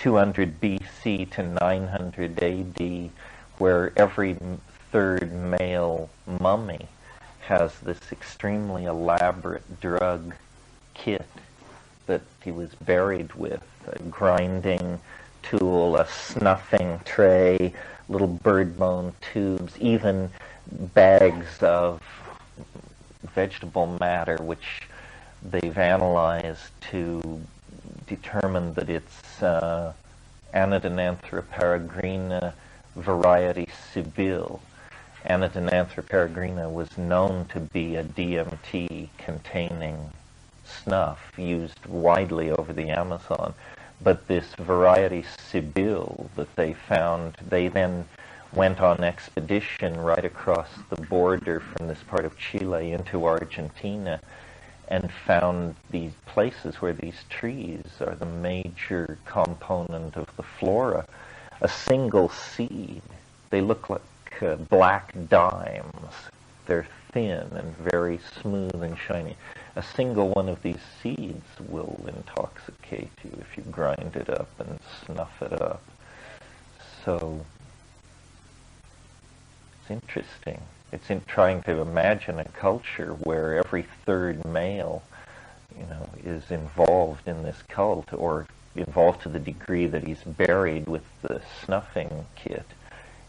200 BC to 900 AD, where every third male mummy has this extremely elaborate drug kit that he was buried with, a grinding tool, a snuffing tray, little bird bone tubes, even bags of vegetable matter, which they've analyzed to determine that it's Anodonanthra peregrina variety Sibyl. Anodonanthra peregrina was known to be a DMT-containing snuff used widely over the Amazon. But this variety Sibyl that they found, they then went on expedition right across the border from this part of Chile into Argentina and found these places where these trees are the major component of the flora. A single seed, they look like black dimes. They're thin and very smooth and shiny. A single one of these seeds will intoxicate you if you grind it up and snuff it up. So it's interesting. It's in trying to imagine a culture where every third male, is involved in this cult, or involved to the degree that he's buried with the snuffing kit.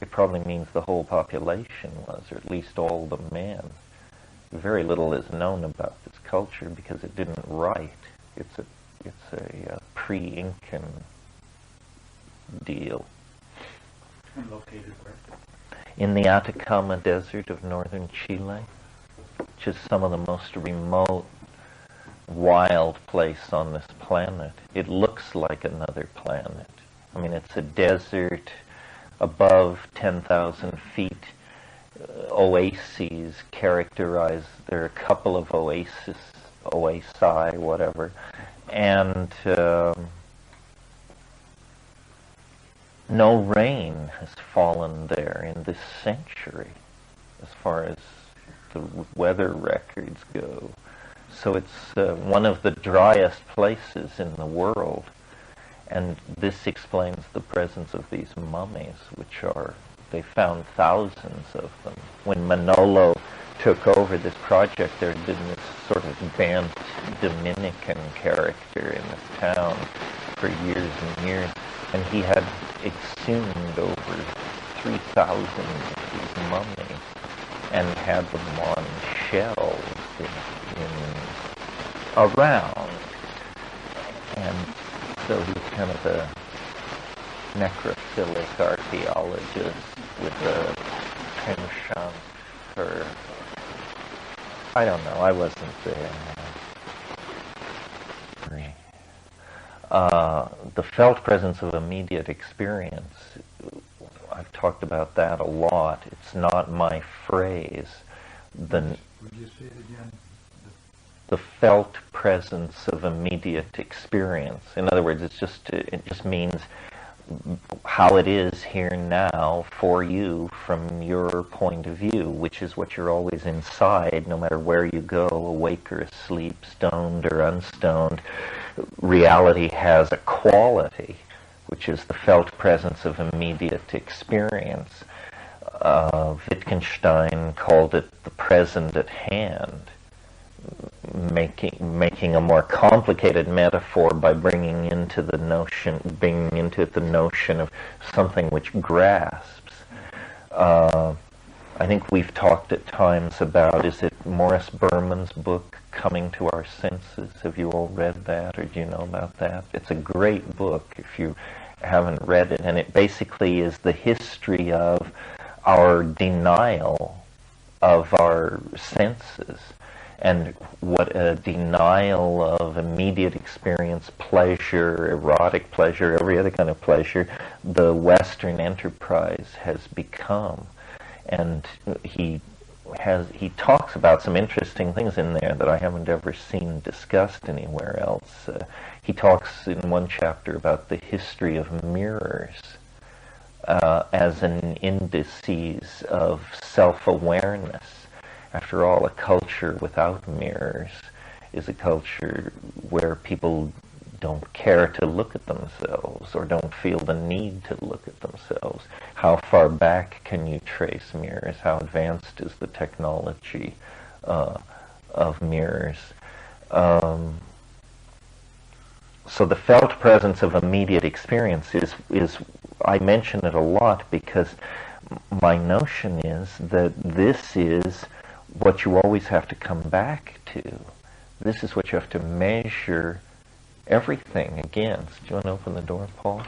It probably means the whole population was, or at least all the men. Very little is known about this culture because it didn't write. It's a pre-Incan deal. And located where? In the Atacama Desert of northern Chile, which is some of the most remote, wild place on this planet. It looks like another planet. I mean, it's a desert above 10,000 feet. Oases characterize, there are a couple of oasi, whatever, and no rain has fallen there in this century, as far as the weather records go. So it's one of the driest places in the world, and this explains the presence of these mummies, which are, they found thousands of them. When Manolo took over this project, there had been this sort of bent Dominican character in this town for years and years, and he had exhumed over 3,000 of these mummies and had them on shelves around. And so he's kind of a necrophilic archaeologist with a penchant for, I don't know, I wasn't there. The felt presence of immediate experience, I've talked about that a lot. It's not my phrase. Would you say it again? The felt presence of immediate experience. In other words, it just means how it is here now for you from your point of view, which is what you're always inside, no matter where you go, awake or asleep, stoned or unstoned. Reality has a quality, which is the felt presence of immediate experience. Wittgenstein called it the present at hand, making a more complicated metaphor by bringing into it the notion of something which grasps. I think we've talked at times about, is it Morris Berman's book, Coming to Our Senses? Have you all read that, or do you know about that? It's a great book if you haven't read it, and it basically is the history of our denial of our senses, and what a denial of immediate experience, pleasure, erotic pleasure, every other kind of pleasure, the Western enterprise has become. And he talks about some interesting things in there that I haven't ever seen discussed anywhere else. He talks in one chapter about the history of mirrors as an indices of self-awareness. After all, a culture without mirrors is a culture where people don't care to look at themselves, or don't feel the need to look at themselves. How far back can you trace mirrors? How advanced is the technology of mirrors? So the felt presence of immediate experience is, I mention it a lot because my notion is that this is what you always have to come back to. This is what you have to measure everything against. Do you want to open the door, Paul?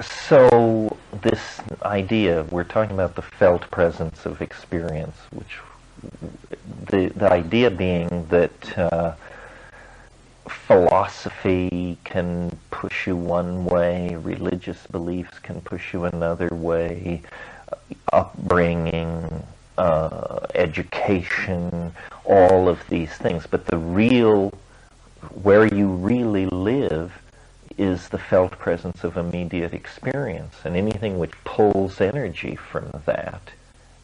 So this idea, we're talking about the felt presence of experience, which the idea being that philosophy can push you one way, religious beliefs can push you another way, upbringing, education, all of these things. But the real, where you really live, is the felt presence of immediate experience. And anything which pulls energy from that,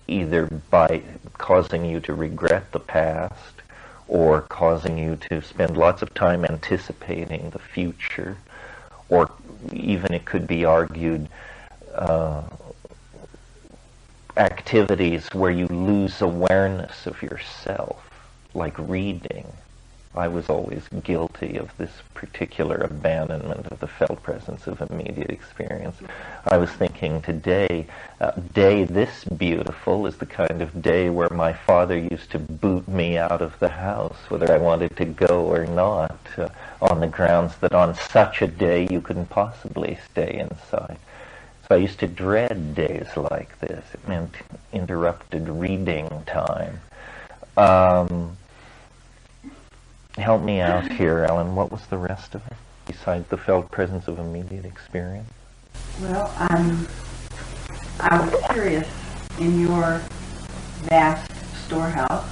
either by causing you to regret the past, or causing you to spend lots of time anticipating the future, or even it could be argued activities where you lose awareness of yourself, like reading. I was always guilty of this particular abandonment of the felt presence of immediate experience. I was thinking today, day this beautiful is the kind of day where my father used to boot me out of the house, whether I wanted to go or not, on the grounds that on such a day you couldn't possibly stay inside. So I used to dread days like this. It meant interrupted reading time. Help me out here, Ellen. What was the rest of it, besides the felt presence of immediate experience? Well, I was curious, in your vast storehouse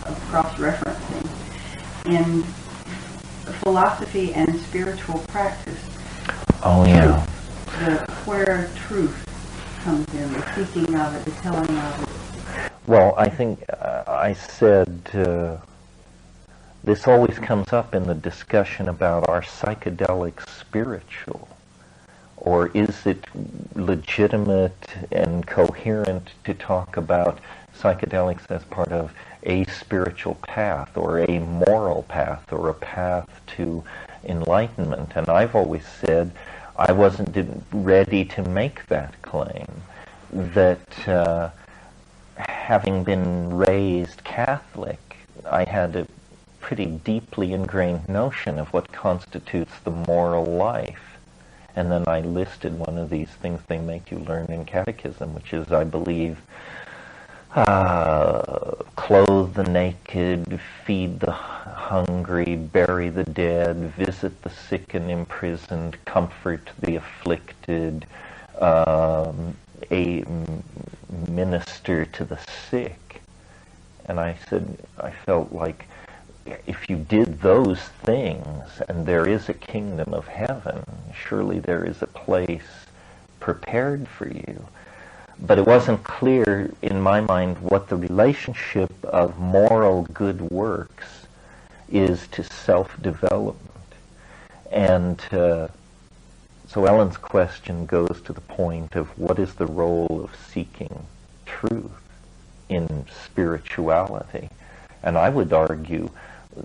of cross-referencing, in philosophy and spiritual practice. Oh, yeah. Where truth comes in, the seeking of it, the telling of it. Well, I think I said... this always comes up in the discussion about are psychedelics spiritual? Or is it legitimate and coherent to talk about psychedelics as part of a spiritual path or a moral path or a path to enlightenment? And I've always said I wasn't ready to make that claim, that having been raised Catholic, I had a pretty deeply ingrained notion of what constitutes the moral life. And then I listed one of these things they make you learn in catechism, which is, I believe, clothe the naked, feed the hungry, bury the dead, visit the sick and imprisoned, comfort the afflicted, minister to the sick. And I said, I felt like if you did those things, and there is a kingdom of heaven, surely there is a place prepared for you. But it wasn't clear in my mind what the relationship of moral good works is to self-development. And so Ellen's question goes to the point of what is the role of seeking truth in spirituality. And I would argue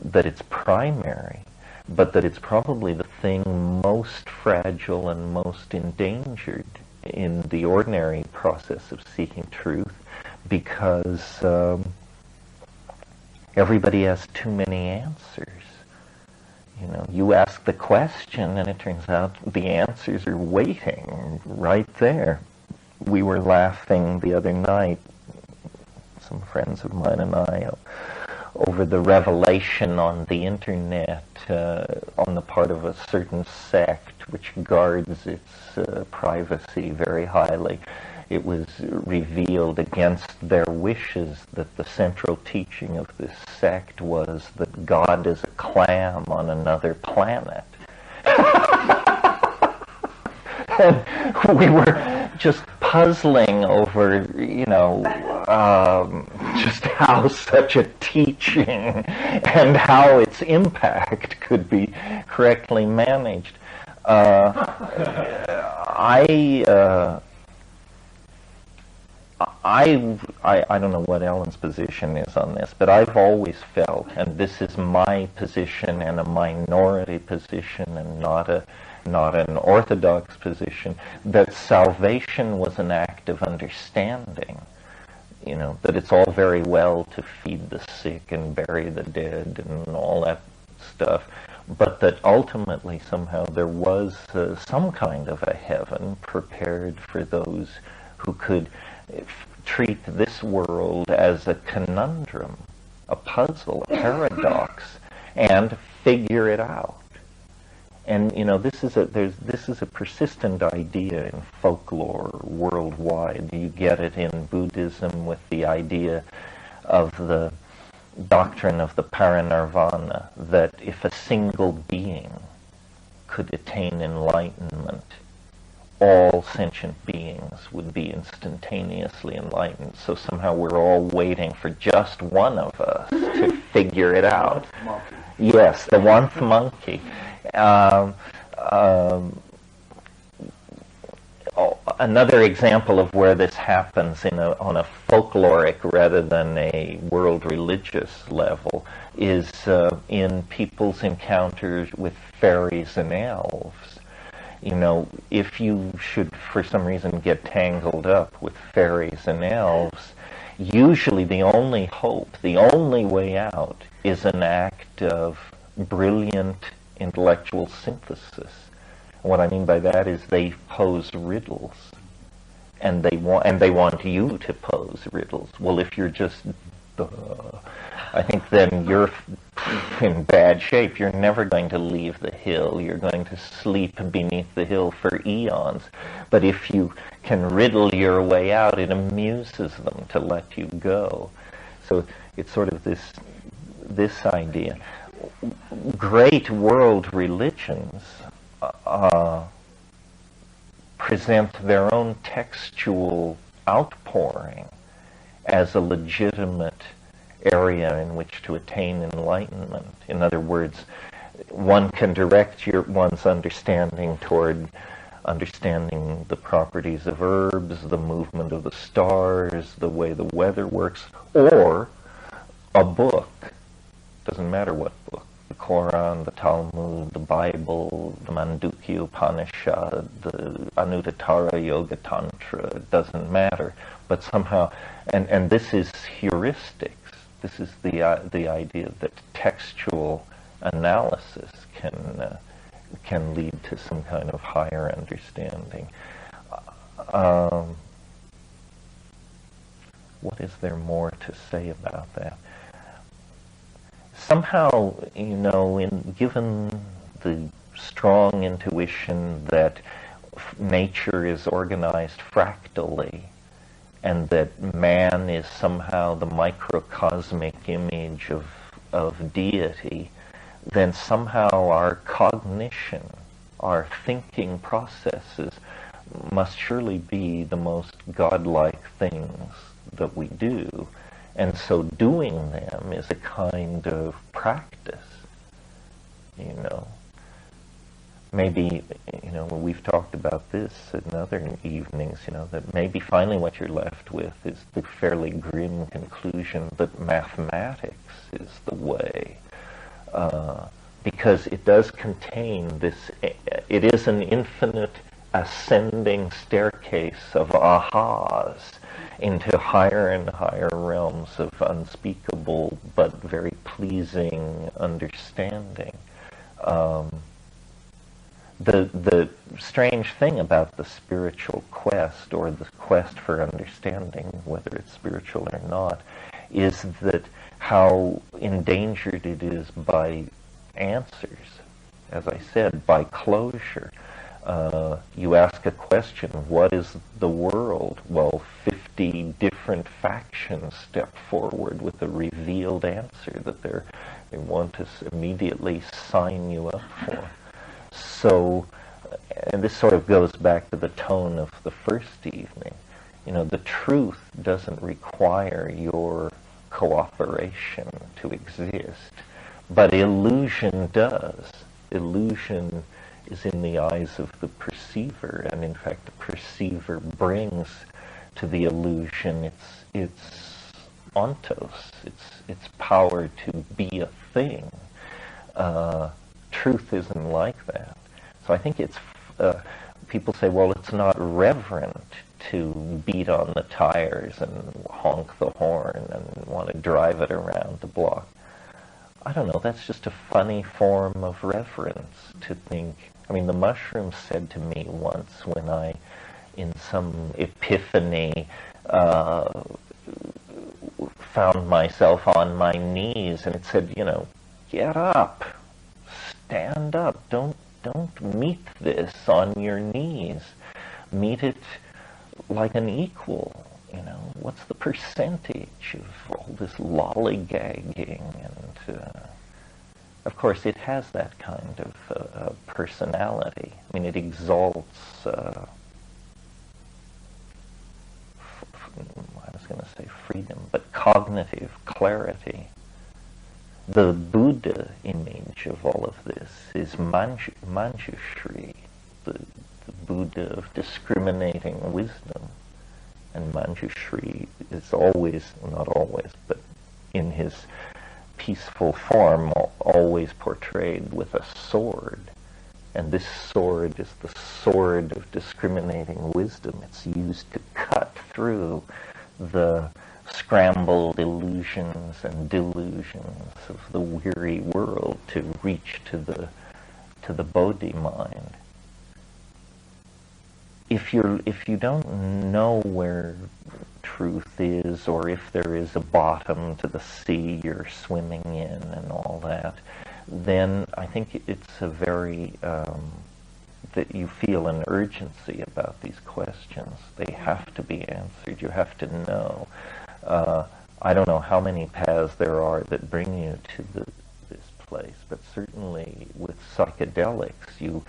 that it's primary, but that it's probably the thing most fragile and most endangered in the ordinary process of seeking truth, because everybody has too many answers. You know, you ask the question and it turns out the answers are waiting right there. We were laughing the other night, some friends of mine and I, over the revelation on the internet on the part of a certain sect which guards its privacy very highly. It was revealed against their wishes that the central teaching of this sect was that God is a clam on another planet. And we were just puzzling over, you know, just how such a teaching and how its impact could be correctly managed. I, I don't know what Ellen's position is on this, but I've always felt, and this is my position and a minority position and not an orthodox position, that salvation was an act of understanding. You know, that it's all very well to feed the sick and bury the dead and all that stuff, but that ultimately somehow there was some kind of a heaven prepared for those who could treat this world as a conundrum, a puzzle, a paradox, and figure it out. And you know, this is a persistent idea in folklore worldwide. You get it in Buddhism with the idea of the doctrine of the parinirvana, that if a single being could attain enlightenment, all sentient beings would be instantaneously enlightened. So somehow we're all waiting for just one of us to figure it out. Yes, the one monkey. Another example of where this happens on a folkloric rather than a world religious level is in people's encounters with fairies and elves. You know, if you should for some reason get tangled up with fairies and elves, usually the only hope, the only way out, is an act of brilliant intellectual synthesis. What I mean by that is they pose riddles, and they want you to pose riddles. Well, if you're just, I think then you're in bad shape. You're never going to leave the hill. You're going to sleep beneath the hill for eons. But if you can riddle your way out, it amuses them to let you go. So it's sort of this idea. Great world religions present their own textual outpouring as a legitimate area in which to attain enlightenment. In other words, one can direct one's understanding toward understanding the properties of herbs, the movement of the stars, the way the weather works, or a book. Doesn't matter what book. The Quran, the Talmud, the Bible, the Mandukya Upanishad, the Anuttara Yoga Tantra, it doesn't matter. But somehow, and this is heuristics. This is the idea that textual analysis can lead to some kind of higher understanding. What is there more to say about that? Somehow, you know, given the strong intuition that nature is organized fractally, and that man is somehow the microcosmic image of deity, then somehow our cognition, our thinking processes must surely be the most godlike things that we do. And so doing them is a kind of practice, you know. Maybe, you know, we've talked about this in other evenings, you know, that maybe finally what you're left with is the fairly grim conclusion that mathematics is the way. Because it does contain this, it is an infinite ascending staircase of ahas into higher and higher realms of unspeakable but very pleasing understanding. The strange thing about the spiritual quest, or the quest for understanding, whether it's spiritual or not, is that how endangered it is by answers. As I said, by closure. You ask a question, what is the world? Well, 50 different factions step forward with a revealed answer that they want to immediately sign you up for. So, and this sort of goes back to the tone of the first evening. You know, the truth doesn't require your cooperation to exist, but illusion does. Illusion is in the eyes of the perceiver, and in fact the perceiver brings to the illusion its ontos, its power to be a thing. Truth isn't like that. So I think it's, people say, well, it's not reverent to beat on the tires and honk the horn and want to drive it around the block. I don't know, that's just a funny form of reverence to think. I mean, the mushroom said to me once when I, in some epiphany, found myself on my knees, and it said, you know, get up, stand up, don't meet this on your knees. Meet it like an equal, you know. What's the percentage of all this lollygagging? And of course it has that kind of personality. I mean, it exalts, I was going to say freedom, but cognitive clarity. The Buddha image of all of this is Manjushri, the Buddha of discriminating wisdom. And Manjushri is always, not always, but in his peaceful form, always portrayed with a sword. And this sword is the sword of discriminating wisdom. It's used to cut through the scrambled illusions and delusions of the weary world to reach to the Bodhi mind. If you don't know where truth is, or if there is a bottom to the sea you're swimming in and all that, then I think it's a very that you feel an urgency about these questions. They have to be answered. You have to know. I don't know how many paths there are that bring you to this place, but certainly with psychedelics, you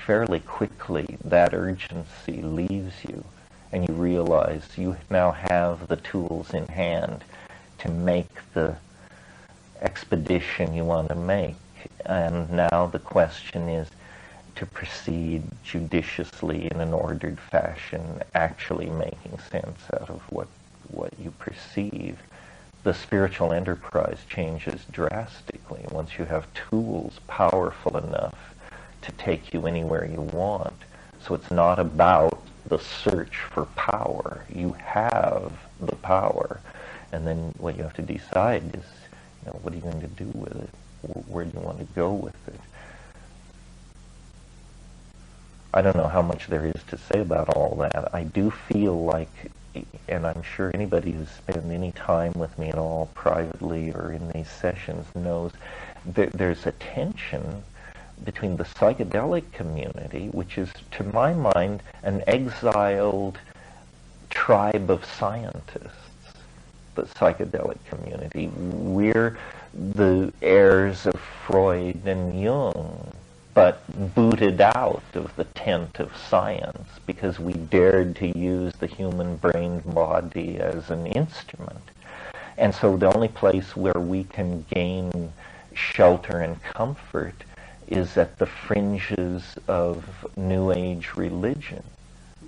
fairly quickly, that urgency leaves you, and you realize you now have the tools in hand to make the expedition you want to make. And now the question is to proceed judiciously in an ordered fashion, actually making sense out of what you perceive. The spiritual enterprise changes drastically once you have tools powerful enough to take you anywhere you want. So it's not about the search for power. You have the power. And then what you have to decide is, you know, what are you going to do with it? Where do you want to go with it? I don't know how much there is to say about all that. I do feel like, and I'm sure anybody who's spent any time with me at all, privately or in these sessions, knows that there's a tension between the psychedelic community, which is, to my mind, an exiled tribe of scientists, the psychedelic community. We're the heirs of Freud and Jung, but booted out of the tent of science because we dared to use the human brain body as an instrument. And so the only place where we can gain shelter and comfort is at the fringes of New Age religion.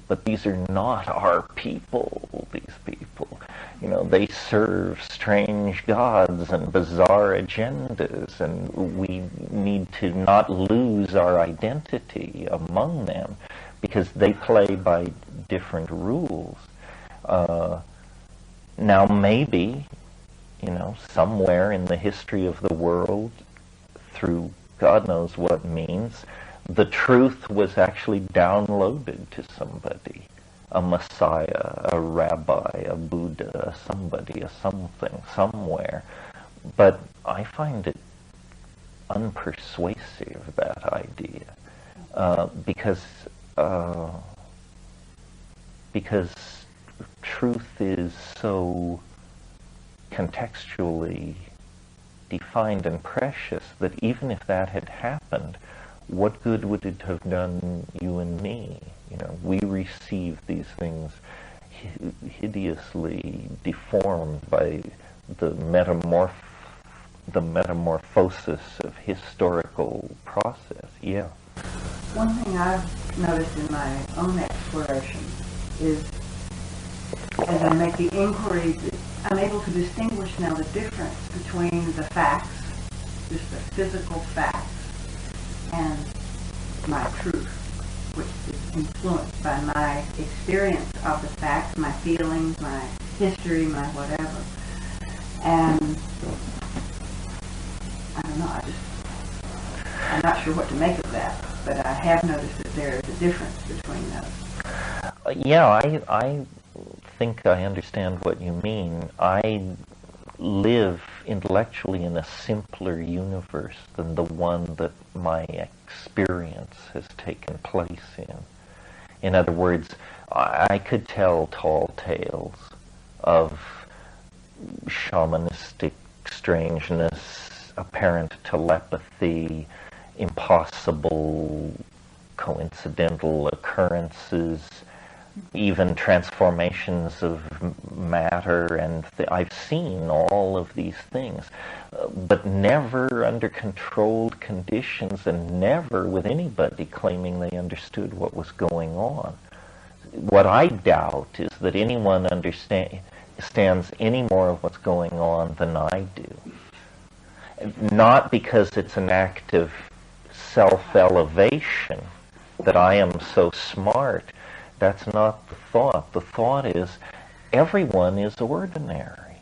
But these are not our people, these people. You know, they serve strange gods and bizarre agendas, and we need to not lose our identity among them because they play by different rules. Now maybe, you know, somewhere in the history of the world, through God knows what means, the truth was actually downloaded to somebody. A Messiah, a rabbi, a Buddha, somebody, a something, somewhere. But I find it unpersuasive, that idea, because truth is so contextually defined and precious that even if that had happened, what good would it have done you and me? You know, we receive these things hideously deformed by the metamorphosis of historical process. Yeah. One thing I've noticed in my own exploration is, as I make the inquiry, I'm able to distinguish now the difference between the facts, just the physical facts, and my truth, which is influenced by my experience of the facts, my feelings, my history, my whatever. And I don't know, I'm not sure what to make of that, but I have noticed that there is a difference between those. Yeah, I think I understand what you mean. I live intellectually in a simpler universe than the one that my experience has taken place in. In other words, I could tell tall tales of shamanistic strangeness, apparent telepathy, impossible coincidental occurrences, even transformations of matter, and I've seen all of these things, but never under controlled conditions, and never with anybody claiming they understood what was going on. What I doubt is that anyone understands any more of what's going on than I do. Not because it's an act of self-elevation that I am so smart. That's not the thought. The thought is everyone is ordinary.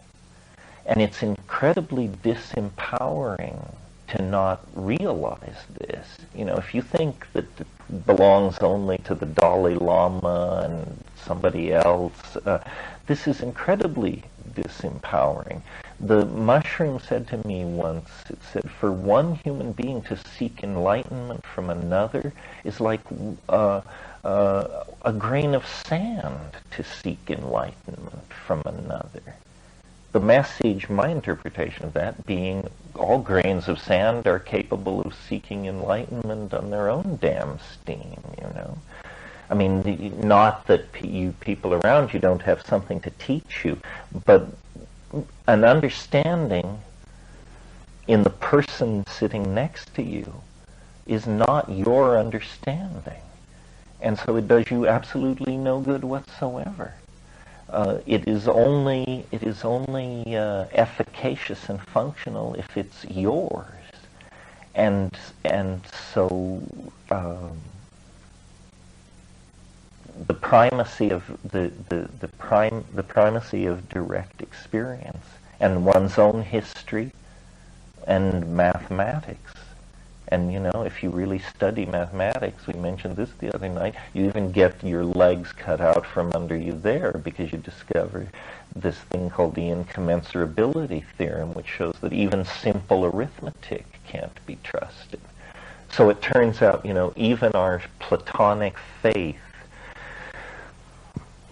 And it's incredibly disempowering to not realize this. You know, if you think that it belongs only to the Dalai Lama and somebody else, this is incredibly disempowering. The mushroom said to me once, it said, for one human being to seek enlightenment from another is like a grain of sand to seek enlightenment from another. The message, my interpretation of that being, all grains of sand are capable of seeking enlightenment on their own damn steam, you know. I mean, not that you people around you don't have something to teach you, but an understanding in the person sitting next to you is not your understanding. And so it does you absolutely no good whatsoever. It is only efficacious and functional if it's yours. And so the primacy of the primacy of direct experience and one's own history and mathematics. And you know, if you really study mathematics, we mentioned this the other night, you even get your legs cut out from under you there because you discover this thing called the incommensurability theorem, which shows that even simple arithmetic can't be trusted. So it turns out, you know, even our Platonic faith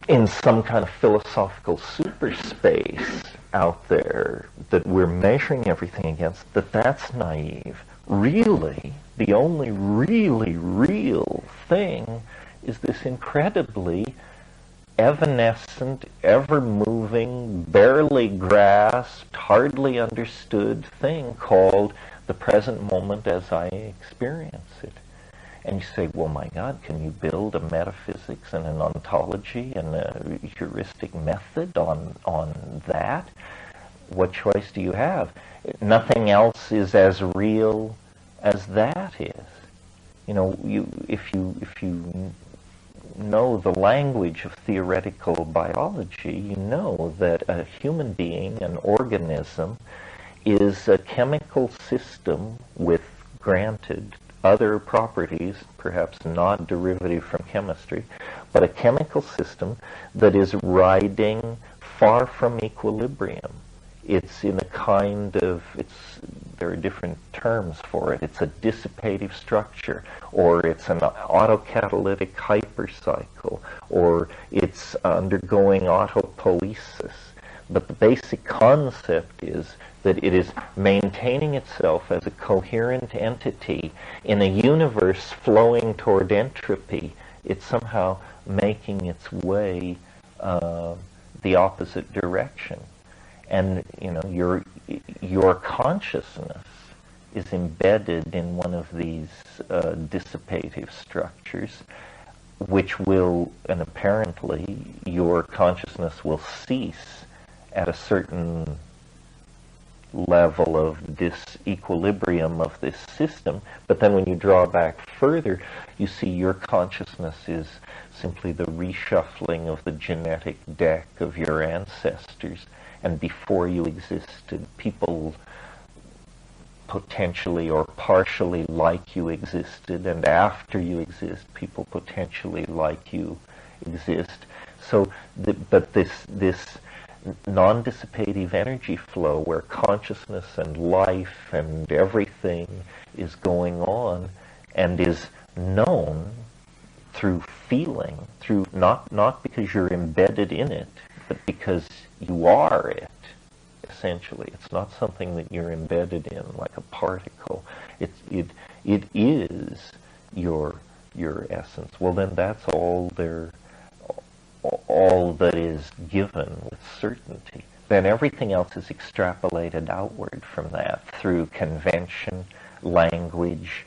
in some kind of philosophical superspace out there that we're measuring everything against, that's naive. Really, the only really real thing is this incredibly evanescent, ever-moving, barely grasped, hardly understood thing called the present moment as I experience it. And you say, well, my God, can you build a metaphysics and an ontology and a heuristic method on that? What choice do you have? Nothing else is as real as that is. You know, if you know the language of theoretical biology, you know that a human being, an organism, is a chemical system with, granted, other properties, perhaps not derivative from chemistry, but a chemical system that is riding far from equilibrium. It's in a kind of, there are different terms for it. It's a dissipative structure, or it's an autocatalytic hypercycle, or it's undergoing autopoiesis. But the basic concept is that it is maintaining itself as a coherent entity in a universe flowing toward entropy. It's somehow making its way the opposite direction. And you know, your consciousness is embedded in one of these dissipative structures, which will, and apparently, your consciousness will cease at a certain level of disequilibrium of this system. But then when you draw back further, you see your consciousness is simply the reshuffling of the genetic deck of your ancestors. And before you existed, people potentially or partially like you existed, and after you exist, people potentially like you exist. So, but this non-dissipative energy flow where consciousness and life and everything is going on and is known through feeling, through not because you're embedded in it, but because you are it. Essentially, it's not something that you're embedded in like a particle. It is your essence. Well, then that's all that is given with certainty. Then everything else is extrapolated outward from that through convention, language,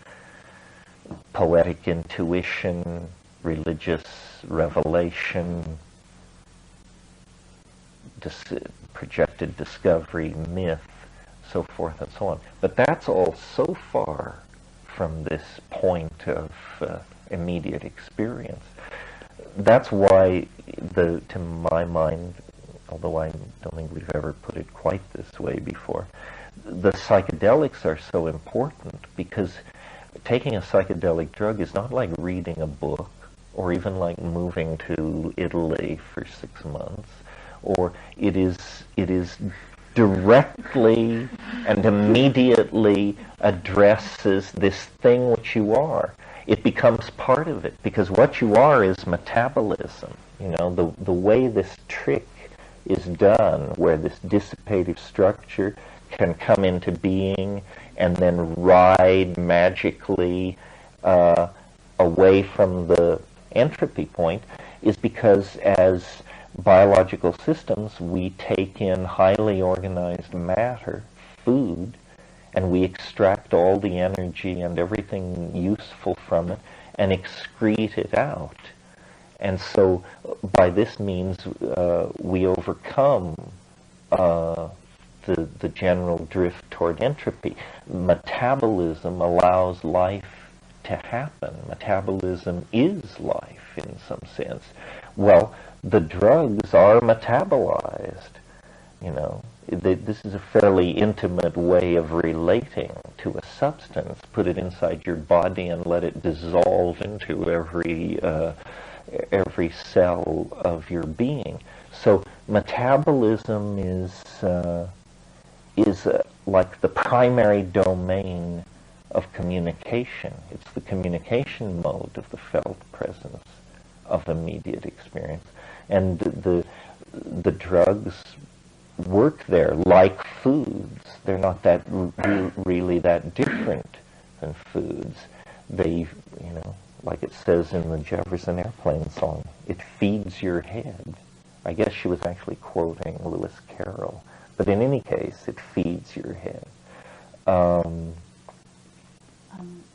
poetic intuition, religious revelation, projected discovery, myth, so forth and so on. But that's all so far from this point of immediate experience. That's why, to my mind, although I don't think we've ever put it quite this way before, the psychedelics are so important, because taking a psychedelic drug is not like reading a book or even like moving to Italy for 6 months. Or it is directly and immediately addresses this thing which you are. It becomes part of it, because what you are is metabolism. You know, the way this trick is done, where this dissipative structure can come into being and then ride magically away from the entropy point, is because as biological systems, we take in highly organized matter, food, and we extract all the energy and everything useful from it and excrete it out. And so by this means we overcome the general drift toward entropy. Metabolism allows life to happen. Metabolism is life in some sense. Well, the drugs are metabolized. You know, this is a fairly intimate way of relating to a substance. Put it inside your body and let it dissolve into every cell of your being. So metabolism is like the primary domain of communication. It's the communication mode of the felt presence of immediate experience. And the drugs work there like foods. They're not that really that different than foods. They, you know, like it says in the Jefferson Airplane song, it feeds your head. I guess she was actually quoting Lewis Carroll. But in any case, it feeds your head. What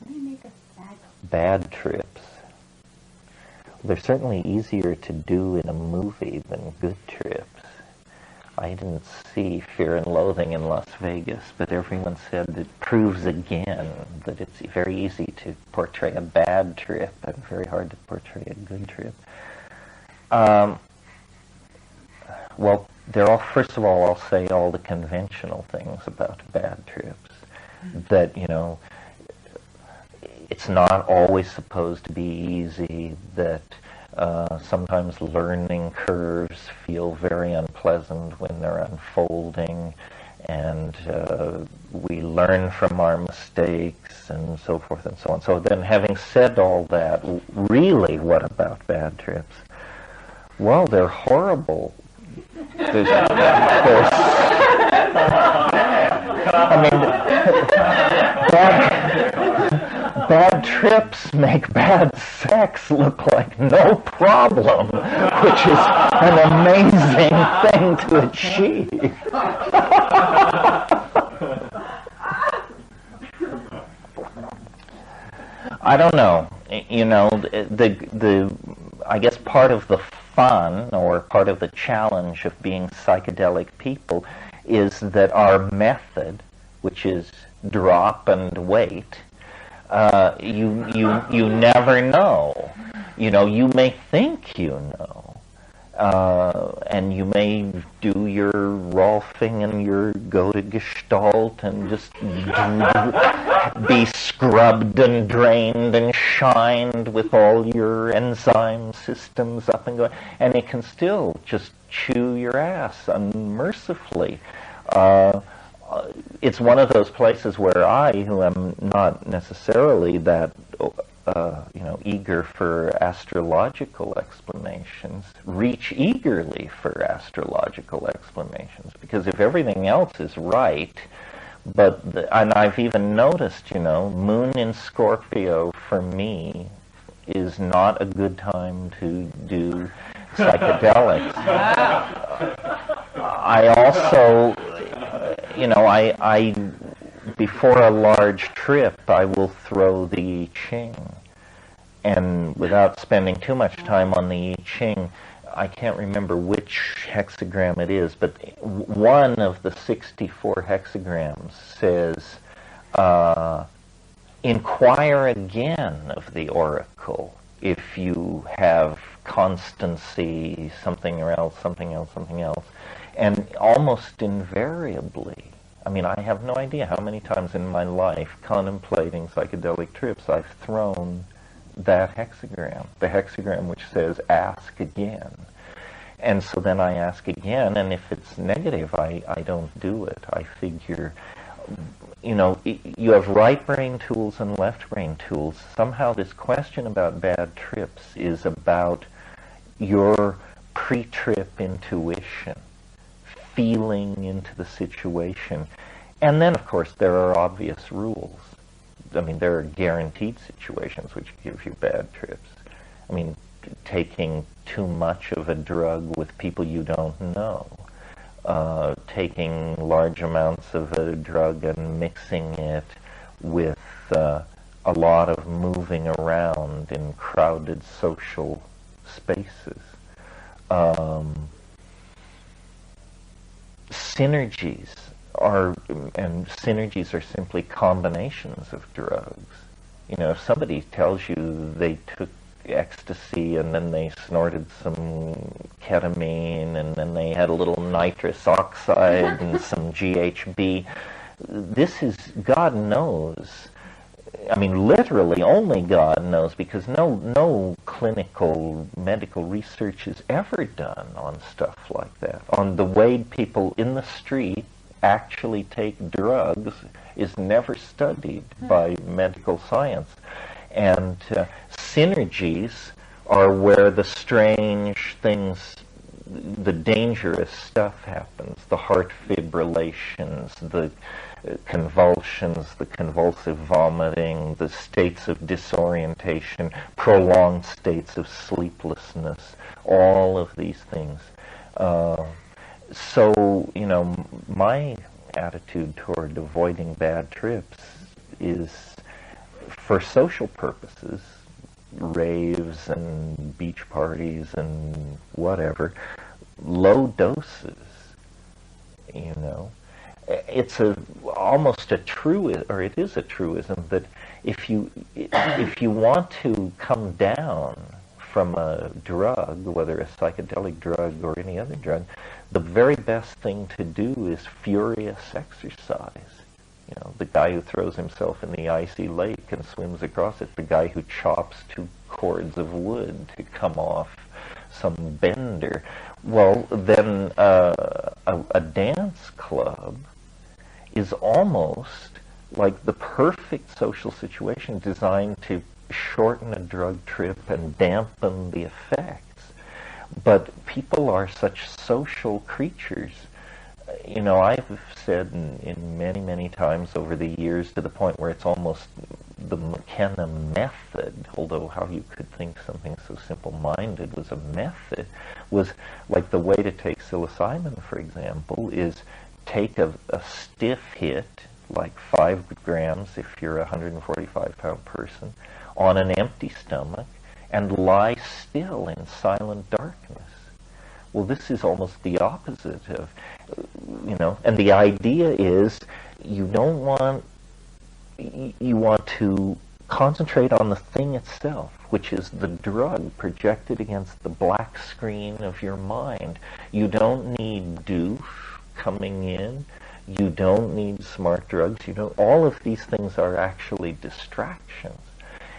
do you make of bad trips? They're certainly easier to do in a movie than good trips. I didn't see Fear and Loathing in Las Vegas, but everyone said it proves again that it's very easy to portray a bad trip and very hard to portray a good trip. Well, first of all, I'll say all the conventional things about bad trips. That, you know, it's not always supposed to be easy, that sometimes learning curves feel very unpleasant when they're unfolding, and we learn from our mistakes and so forth and so on. So then, having said all that, really, what about bad trips? Well, they're horrible. Bad trips make bad sex look like no problem, which is an amazing thing to achieve. I don't know. You know, the I guess part of the fun or part of the challenge of being psychedelic people is that our method, which is drop and wait, you never know. You know, you may think you know. And you may do your Rolfing and your go to Gestalt and just be scrubbed and drained and shined with all your enzyme systems up and going, and it can still just chew your ass unmercifully. It's one of those places where I, who am not necessarily that eager for astrological explanations, reach eagerly for astrological explanations, because if everything else is right, and I've even noticed, Moon in Scorpio for me is not a good time to do psychedelics. I also, I before a large trip, I will throw the I Ching. And without spending too much time on the I Ching, I can't remember which hexagram it is, but one of the 64 hexagrams says, inquire again of the oracle if you have constancy, something else, something else, something else. And almost invariably, I mean, I have no idea how many times in my life, contemplating psychedelic trips, I've thrown that hexagram, the hexagram which says ask again. And so then I ask again, and if it's negative, I don't do it. I figure, you have right brain tools and left brain tools. Somehow this question about bad trips is about your pre-trip intuition, feeling into the situation. And then, of course, there are obvious rules. I mean, there are guaranteed situations which give you bad trips. I mean, taking too much of a drug with people you don't know, taking large amounts of a drug and mixing it with a lot of moving around in crowded social spaces. Synergies are simply combinations of drugs. If somebody tells you they took ecstasy and then they snorted some ketamine and then they had a little nitrous oxide and some GHB, this is, God knows, I mean, literally only God knows, because no clinical medical research is ever done on stuff like that. On the way people in the street actually take drugs is never studied by medical science. And synergies are where the strange things, the dangerous stuff happens, the heart fibrillations, the convulsions, the convulsive vomiting, the states of disorientation, prolonged states of sleeplessness, all of these things. So, my attitude toward avoiding bad trips is, for social purposes, raves and beach parties and whatever, low doses, It's almost a truism, or it is a truism, that if you want to come down from a drug, whether a psychedelic drug or any other drug, the very best thing to do is furious exercise. The guy who throws himself in the icy lake and swims across it, the guy who chops 2 cords of wood to come off some bender. Well, then a dance club is almost like the perfect social situation, designed to shorten a drug trip and dampen the effects. But people are such social creatures. I've said in many, many times over the years, to the point where it's almost the McKenna method, although how you could think something so simple-minded was a method, was like the way to take psilocybin, for example, is take a stiff hit, like 5 grams if you're a 145-pound person, on an empty stomach and lie still in silent darkness. Well, this is almost the opposite of, and the idea is you want to concentrate on the thing itself, which is the drug projected against the black screen of your mind. You don't need doof coming in. You don't need smart drugs. All of these things are actually distractions.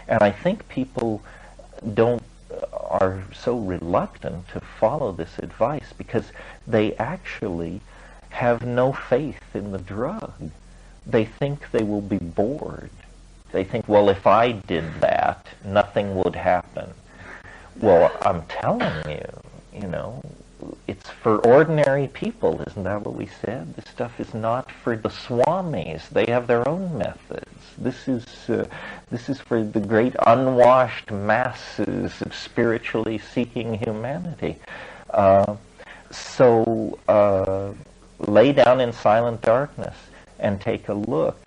And I think people are so reluctant to follow this advice because they actually have no faith in the drug. They think they will be bored. They think, well, if I did that, nothing would happen. Well, I'm telling you, it's for ordinary people. Isn't that what we said? This stuff is not for the swamis. They have their own methods. This is for the great unwashed masses of spiritually seeking humanity. So lay down in silent darkness and take a look.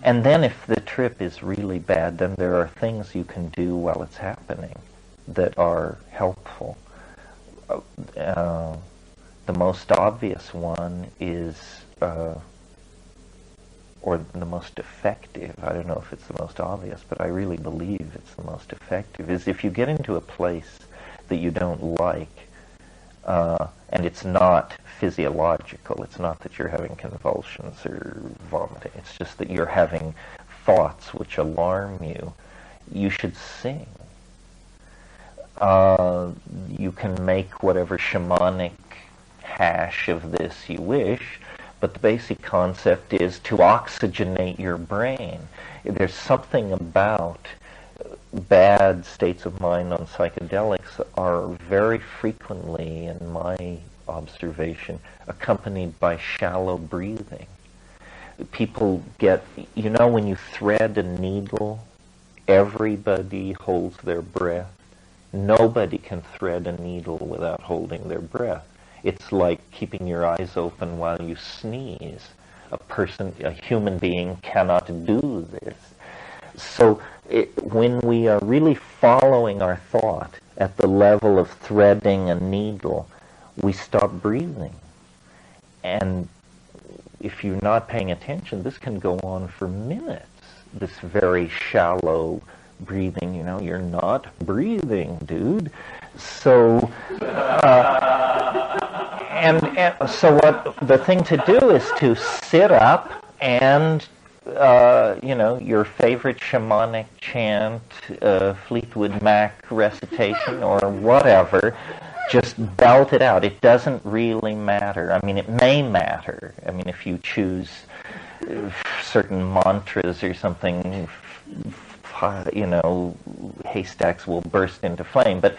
And then if the trip is really bad, then there are things you can do while it's happening that are helpful. The most obvious one is, or the most effective, I don't know if it's the most obvious, but I really believe it's the most effective, is if you get into a place that you don't like, and it's not physiological. It's not that you're having convulsions or vomiting. It's just that you're having thoughts which alarm you. You should sing. You can make whatever shamanic hash of this you wish, but the basic concept is to oxygenate your brain. There's something about bad states of mind on psychedelics are very frequently, in my observation, accompanied by shallow breathing. People get, when you thread a needle, everybody holds their breath. Nobody can thread a needle without holding their breath. It's like keeping your eyes open while you sneeze. A human being cannot do this. So when we are really following our thought at the level of threading a needle, we stop breathing. And if you're not paying attention, this can go on for minutes, this very shallow breathing. You're not breathing, dude. So, so what the thing to do is to sit up and your favorite shamanic chant, Fleetwood Mac recitation or whatever, just belt it out. It doesn't really matter. It may matter. If you choose certain mantras or something, haystacks will burst into flame. But,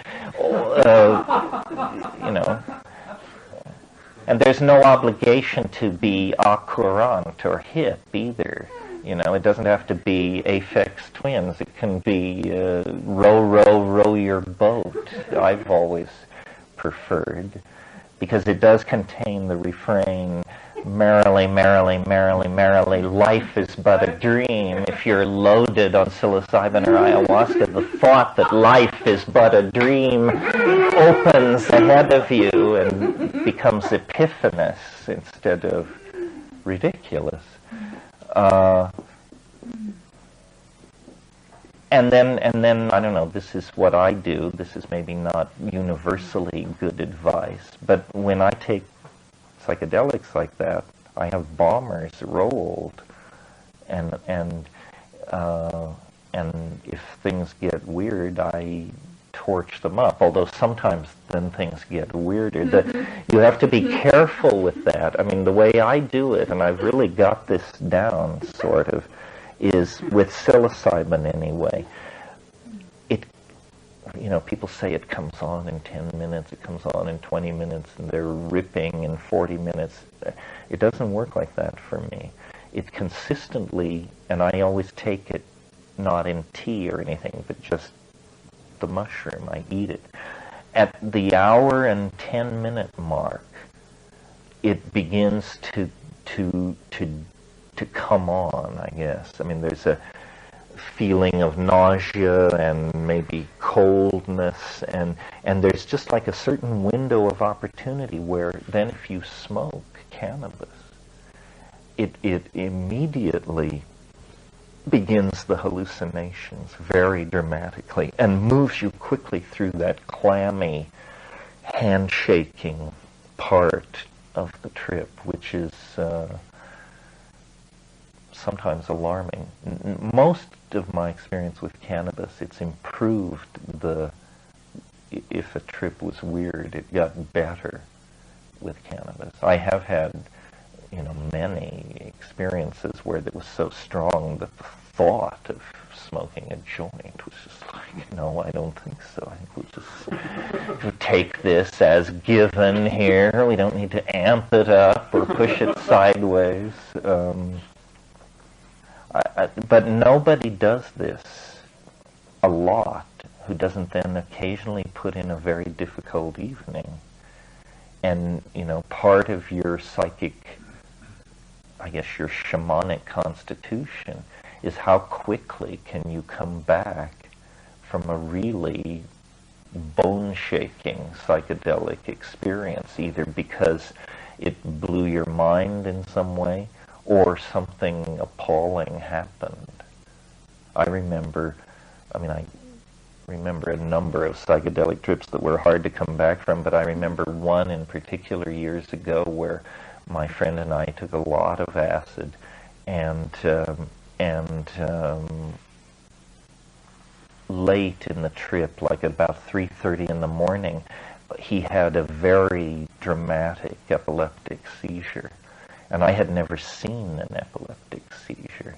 and there's no obligation to be accurant or hip either. It doesn't have to be Aphex Twins. It can be row, row, row your boat. I've always preferred, because it does contain the refrain, merrily, merrily, merrily, merrily, life is but a dream. If you're loaded on psilocybin or ayahuasca, the thought that life is but a dream opens ahead of you and becomes epiphanous instead of ridiculous. And then I don't know, this is what I do. This is maybe not universally good advice, but when I take psychedelics like that, I have bombers rolled, and if things get weird, I torch them up. Although sometimes then things get weirder. You have to be careful with that. The way I do it, and I've really got this down, sort of, is with psilocybin anyway. People say it comes on in 10 minutes, it comes on in 20 minutes, and they're ripping in 40 minutes. It doesn't work like that for me. It consistently, and I always take it not in tea or anything, but just the mushroom. I eat it. At the hour and 10-minute mark, it begins to to come on, I guess. I mean, there's a feeling of nausea and maybe coldness, and there's just like a certain window of opportunity where then if you smoke cannabis, it immediately begins the hallucinations very dramatically and moves you quickly through that clammy, handshaking part of the trip, which is sometimes alarming. Most of my experience with cannabis, it's improved if a trip was weird, it got better with cannabis. I have had, many experiences where it was so strong that the thought of smoking a joint was just like, no, I don't think so. I think we'll take this as given here. We don't need to amp it up or push it sideways. But nobody does this a lot who doesn't then occasionally put in a very difficult evening. And, part of your psychic, I guess your shamanic constitution is how quickly can you come back from a really bone-shaking psychedelic experience, either because it blew your mind in some way or something appalling happened. I remember a number of psychedelic trips that were hard to come back from, but I remember one in particular years ago where my friend and I took a lot of acid, and late in the trip, like about 3:30 in the morning, he had a very dramatic epileptic seizure. And I had never seen an epileptic seizure.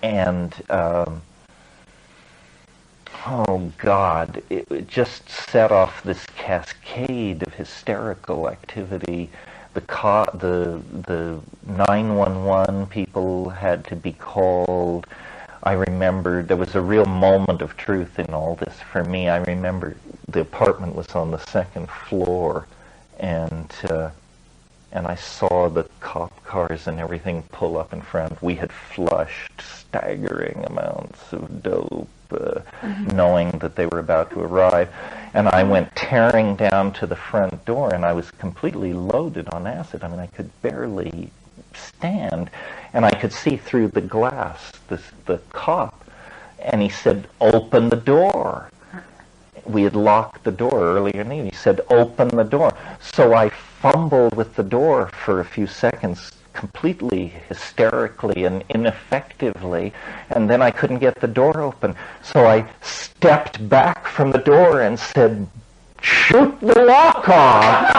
And, oh God, it just set off this cascade of hysterical activity. The 911 people had to be called. I remember there was a real moment of truth in all this for me. I remember the apartment was on the second floor, and I saw the cop cars and everything pull up in front. We had flushed staggering amounts of dope, knowing that they were about to arrive. And I went tearing down to the front door, and I was completely loaded on acid. I mean, I could barely stand. And I could see through the glass, the cop. And he said, "Open the door." We had locked the door earlier in the evening. He said, "Open the door." So I fumbled with the door for a few seconds, completely hysterically and ineffectively, and then I couldn't get the door open. So I stepped back from the door and said, "Shoot the lock off."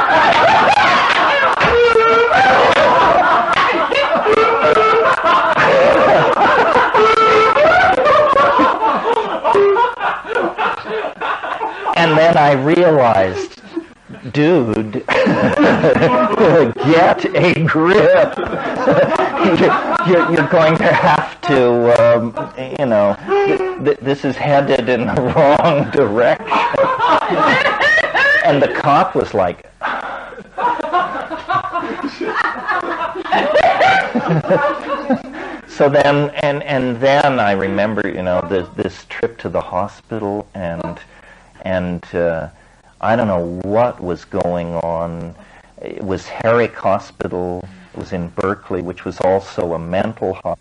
And then I realized, dude, get a grip. You're going to have to, this is headed in the wrong direction. And the cop was like, so then, and then I remember, this trip to the hospital, and I don't know what was going on. It was Herrick Hospital. It was in Berkeley, which was also a mental hospital.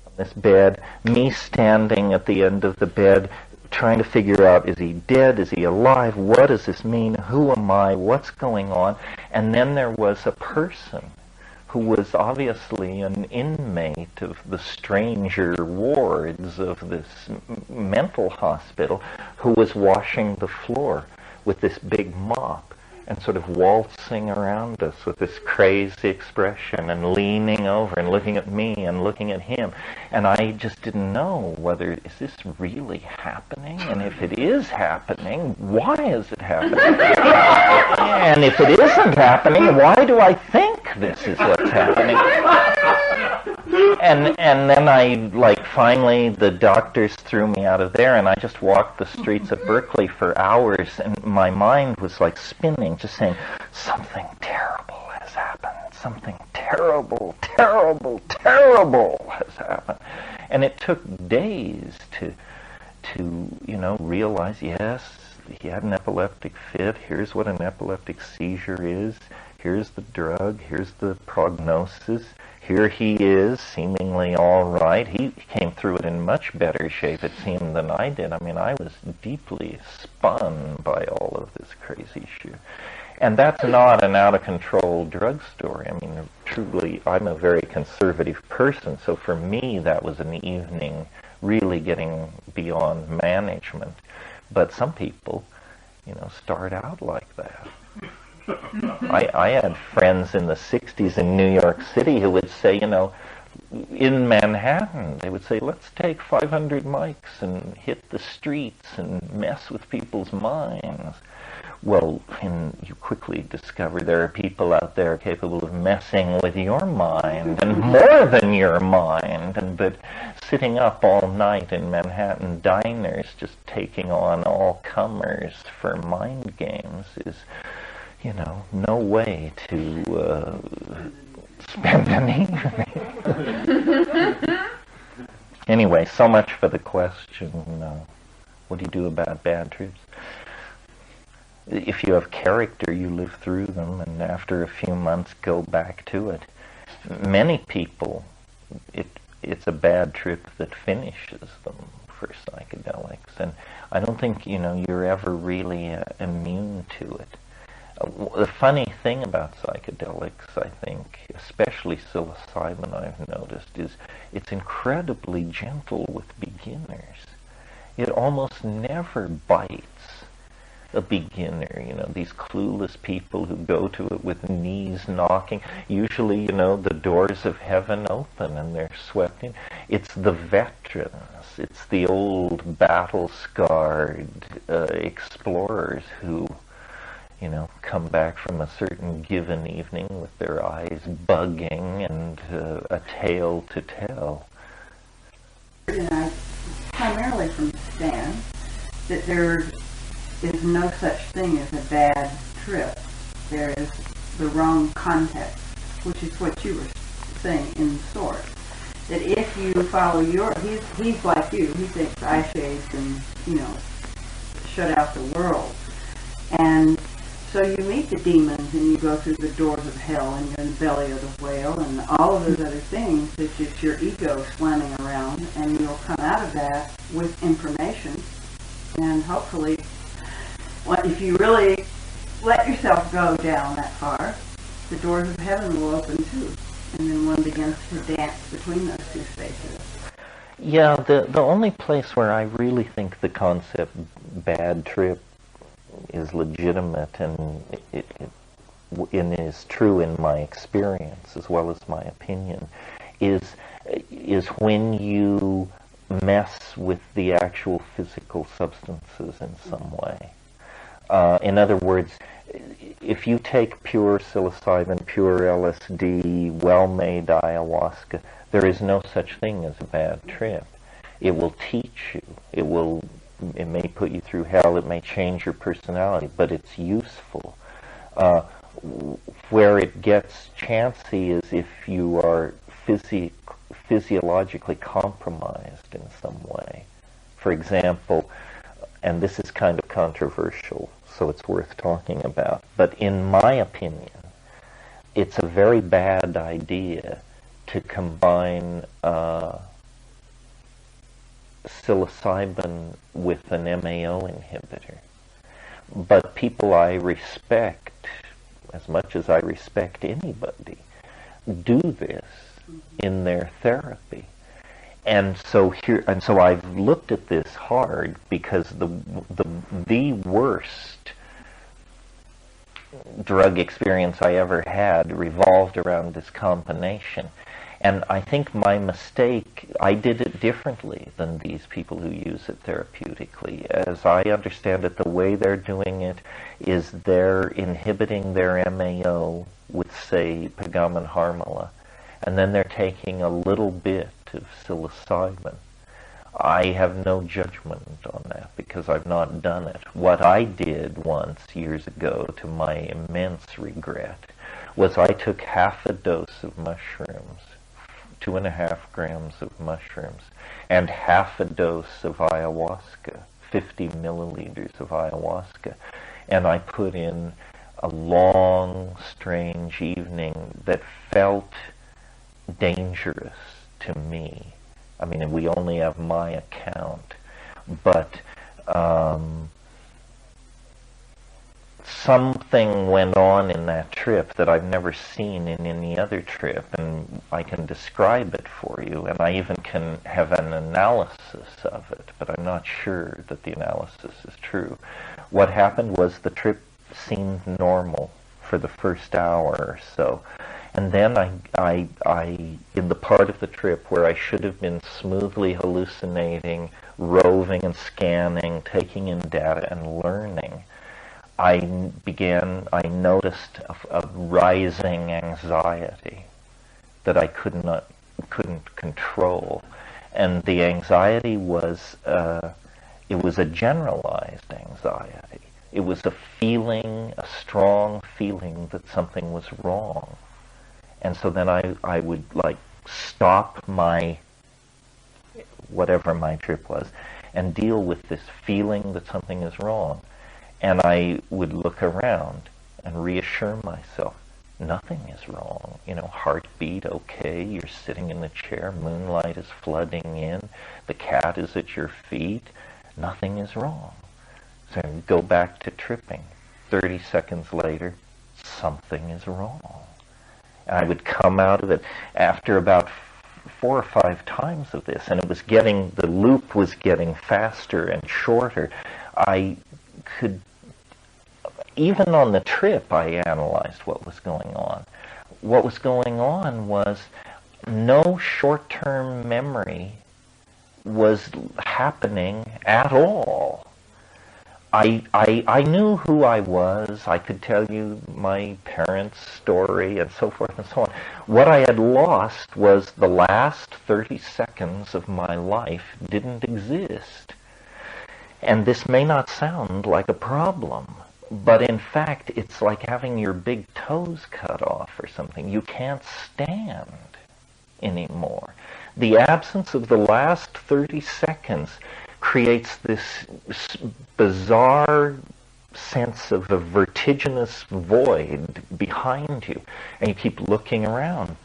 On this bed, me standing at the end of the bed, trying to figure out, is he dead? Is he alive? What does this mean? Who am I? What's going on? And then there was a person who was obviously an inmate of the stranger wards of this mental hospital, who was washing the floor with this big mop and sort of waltzing around us with this crazy expression and leaning over and looking at me and looking at him. And I just didn't know whether, is this really happening? And if it is happening, why is it happening? And if it isn't happening, why do I think this is what's happening? And then finally the doctors threw me out of there, and I just walked the streets of Berkeley for hours, and my mind was like spinning, just saying, something terrible has happened, something terrible, terrible, terrible has happened. And it took days to realize, yes, he had an epileptic fit, here's what an epileptic seizure is, here's the drug, here's the prognosis, here he is, seemingly all right. He came through it in much better shape, it seemed, than I did. I mean, I was deeply spun by all of this crazy shit. And that's not an out-of-control drug story. I mean, truly, I'm a very conservative person, so for me, that was an evening really getting beyond management. But some people, start out like that. I had friends in the 60s in New York City who would say, in Manhattan, they would say, let's take 500 mics and hit the streets and mess with people's minds. Well, and you quickly discover there are people out there capable of messing with your mind, and more than your mind, but sitting up all night in Manhattan diners just taking on all comers for mind games is, no way to spend an evening. Anyway, so much for the question, what do you do about bad trips? If you have character, you live through them, and after a few months go back to it. Many people, it's a bad trip that finishes them for psychedelics, and I don't think, you're ever really immune to it. The funny thing about psychedelics, I think, especially psilocybin I've noticed, is it's incredibly gentle with beginners. It almost never bites a beginner, these clueless people who go to it with knees knocking. Usually, the doors of heaven open and they're swept in. It's the veterans, it's the old battle-scarred explorers who, come back from a certain given evening with their eyes bugging and a tale to tell. And I primarily from Stan that there is no such thing as a bad trip. There is the wrong context, which is what you were saying in sort. That if you follow he's like you, he thinks eye shades and, shut out the world. And so you meet the demons and you go through the doors of hell and you're in the belly of the whale and all of those other things. It's just your ego slamming around, and you'll come out of that with information, and hopefully, if you really let yourself go down that far, the doors of heaven will open too, and then one begins to dance between those two spaces. Yeah, the only place where I really think the concept bad trip is legitimate and it is true in my experience as well as my opinion is when you mess with the actual physical substances in some way. In other words, if you take pure psilocybin, pure LSD, well-made ayahuasca, there is no such thing as a bad trip. It will teach you. It may put you through hell, it may change your personality, but it's useful. Where it gets chancy is if you are physiologically compromised in some way. For example, and this is kind of controversial, so it's worth talking about, but in my opinion, it's a very bad idea to combine psilocybin with an MAO inhibitor. But people I respect, as much as I respect anybody, do this in their therapy. And so I've looked at this hard because the worst drug experience I ever had revolved around this combination. And I think my mistake, I did it differently than these people who use it therapeutically. As I understand it, the way they're doing it is they're inhibiting their MAO with, say, Pagam and Harmala, and then they're taking a little bit of psilocybin. I have no judgment on that because I've not done it. What I did once, years ago, to my immense regret, was I took half a dose of mushrooms, 2.5 grams of mushrooms, and half a dose of ayahuasca, 50 milliliters of ayahuasca, and I put in a long, strange evening that felt dangerous to me. I mean, we only have my account, but something went on in that trip that I've never seen in any other trip, and I can describe it for you, and I even can have an analysis of it, but I'm not sure that the analysis is true. What happened was the trip seemed normal for the first hour or so, and then I in the part of the trip where I should have been smoothly hallucinating, roving and scanning, taking in data and learning, I noticed a rising anxiety that I couldn't control, and the anxiety was it was a generalized anxiety. It was a strong feeling that something was wrong, and so then I would like stop my whatever my trip was and deal with this feeling that something is wrong. And I would look around and reassure myself, nothing is wrong. You know, heartbeat okay, you're sitting in the chair, moonlight is flooding in, the cat is at your feet, nothing is wrong. So I go back to tripping. 30 seconds later, something is wrong. And I would come out of it after about 4 or 5 times of this, and the loop was getting faster and shorter. I could, even on the trip, I analyzed what was going on. What was going on was no short-term memory was happening at all. I knew who I was. I could tell you my parents' story and so forth and so on. What I had lost was the last 30 seconds of my life didn't exist. And this may not sound like a problem, but in fact, it's like having your big toes cut off or something. You can't stand anymore. The absence of the last 30 seconds creates this bizarre sense of a vertiginous void behind you, and you keep looking around,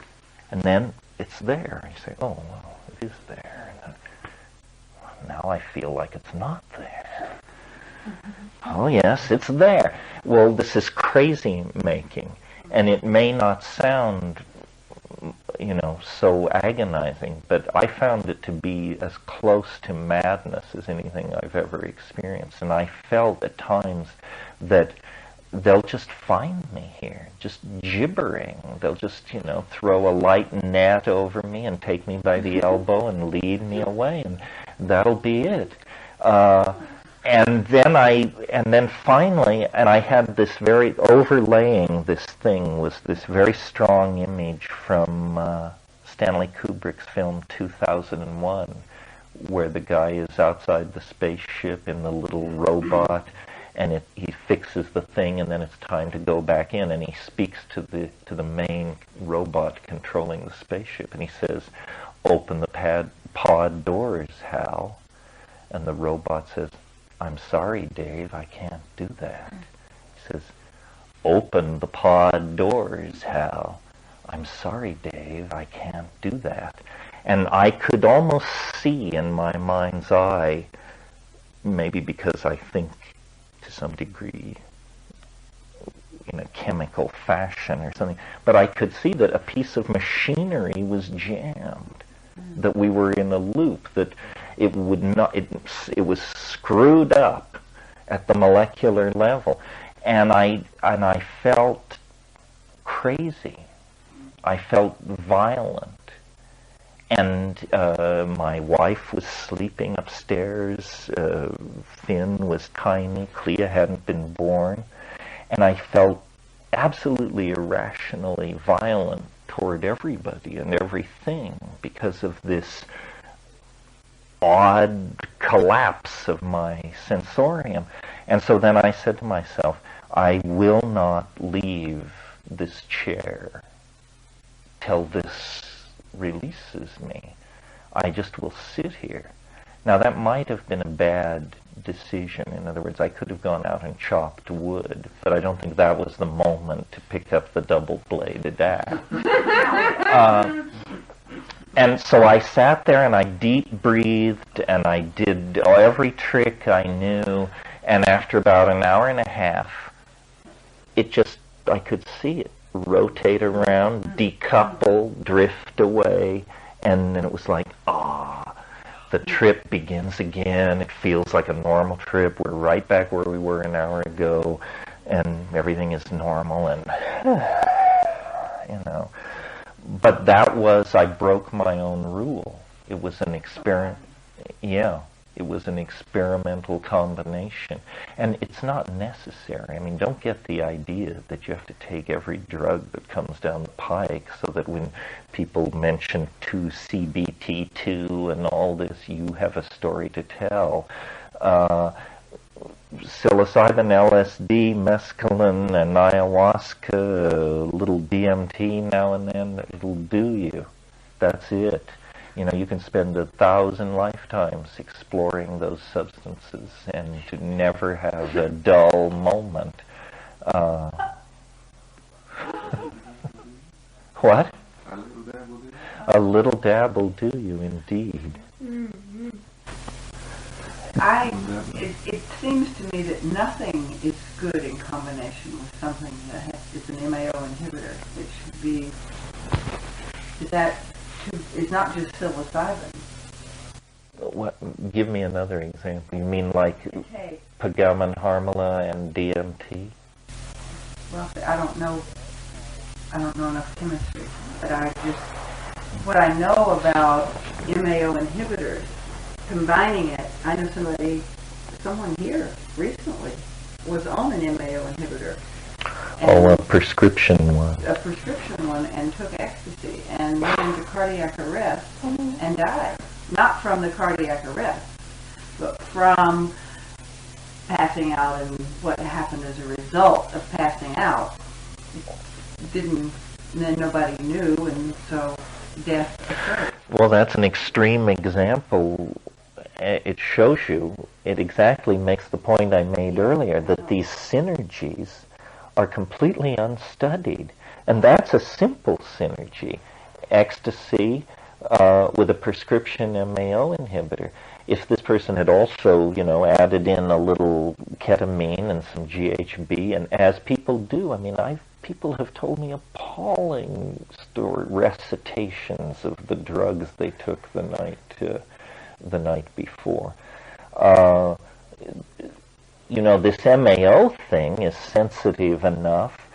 and then it's there. You say, oh, well, it is there. And now I feel like it's not there. Oh, yes, it's there. Well, this is crazy making, and it may not sound, you know, so agonizing, but I found it to be as close to madness as anything I've ever experienced. And I felt at times that they'll just find me here, just gibbering. They'll just, you know, throw a light net over me and take me by the elbow and lead me away, and that'll be it. And then finally, and I had this very, overlaying this thing was this very strong image from Stanley Kubrick's film 2001, where the guy is outside the spaceship in the little robot, and he fixes the thing, and then it's time to go back in, and he speaks to the main robot controlling the spaceship, and he says, "Open the pod doors, Hal." And the robot says, "I'm sorry, Dave, I can't do that." He says, "Open the pod doors, Hal." "I'm sorry, Dave, I can't do that." And I could almost see in my mind's eye, maybe because I think to some degree in a chemical fashion or something, but I could see that a piece of machinery was jammed, that we were in a loop, that it would not, it was screwed up at the molecular level, and I felt crazy. I felt violent, and my wife was sleeping upstairs. Finn was tiny. Clea hadn't been born, and I felt absolutely irrationally violent toward everybody and everything because of this odd collapse of my sensorium. And so then I said to myself, I will not leave this chair till this releases me. I just will sit here. Now that might have been a bad decision. In other words, I could have gone out and chopped wood, but I don't think that was the moment to pick up the double-bladed axe. And so I sat there and I deep breathed and I did every trick I knew, and after about an hour and a half, I could see it rotate around, decouple, drift away, and then it was like, the trip begins again. It feels like a normal trip. We're right back where we were an hour ago, and everything is normal, and, But that was, I broke my own rule. It was an experiment. Yeah, it was an experimental combination. And it's not necessary. I mean, don't get the idea that you have to take every drug that comes down the pike so that when people mention 2-CBT2 and all this, you have a story to tell. Psilocybin, LSD, mescaline, and ayahuasca, a little DMT now and then, it'll do you. That's it. You can spend 1,000 lifetimes exploring those substances and to never have a dull moment. What? A little dab will do you, indeed. It seems to me that nothing is good in combination with something that is an MAO inhibitor. It should be, it's not just psilocybin. What? Give me another example. You mean like Pagaman Harmala and DMT? Well, I don't know enough chemistry, but what I know about MAO inhibitors, combining it, I know someone here recently was on an MAO inhibitor. A prescription one. A prescription one, and took ecstasy and went into cardiac arrest and died. Not from the cardiac arrest, but from passing out and what happened as a result of passing out. Then nobody knew, and so death occurred. Well, that's an extreme example. It shows you, it exactly makes the point I made earlier, that these synergies are completely unstudied. And that's a simple synergy. Ecstasy with a prescription MAO inhibitor. If this person had also, added in a little ketamine and some GHB, and as people do, people have told me appalling recitations of the drugs they took the night before. This MAO thing is sensitive enough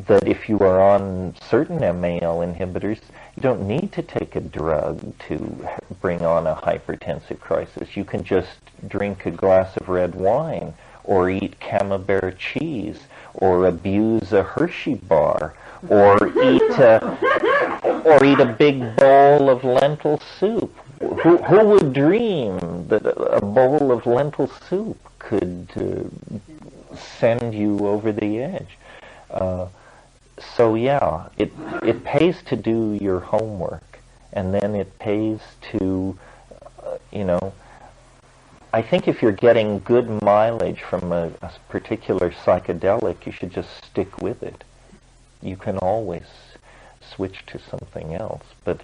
that if you are on certain MAO inhibitors, you don't need to take a drug to bring on a hypertensive crisis. You can just drink a glass of red wine, or eat camembert cheese, or abuse a Hershey bar, or eat a big bowl of lentil soup. Who would dream that a bowl of lentil soup could send you over the edge? So yeah, it pays to do your homework, and then it pays to, I think if you're getting good mileage from a particular psychedelic, you should just stick with it. You can always switch to something else, but,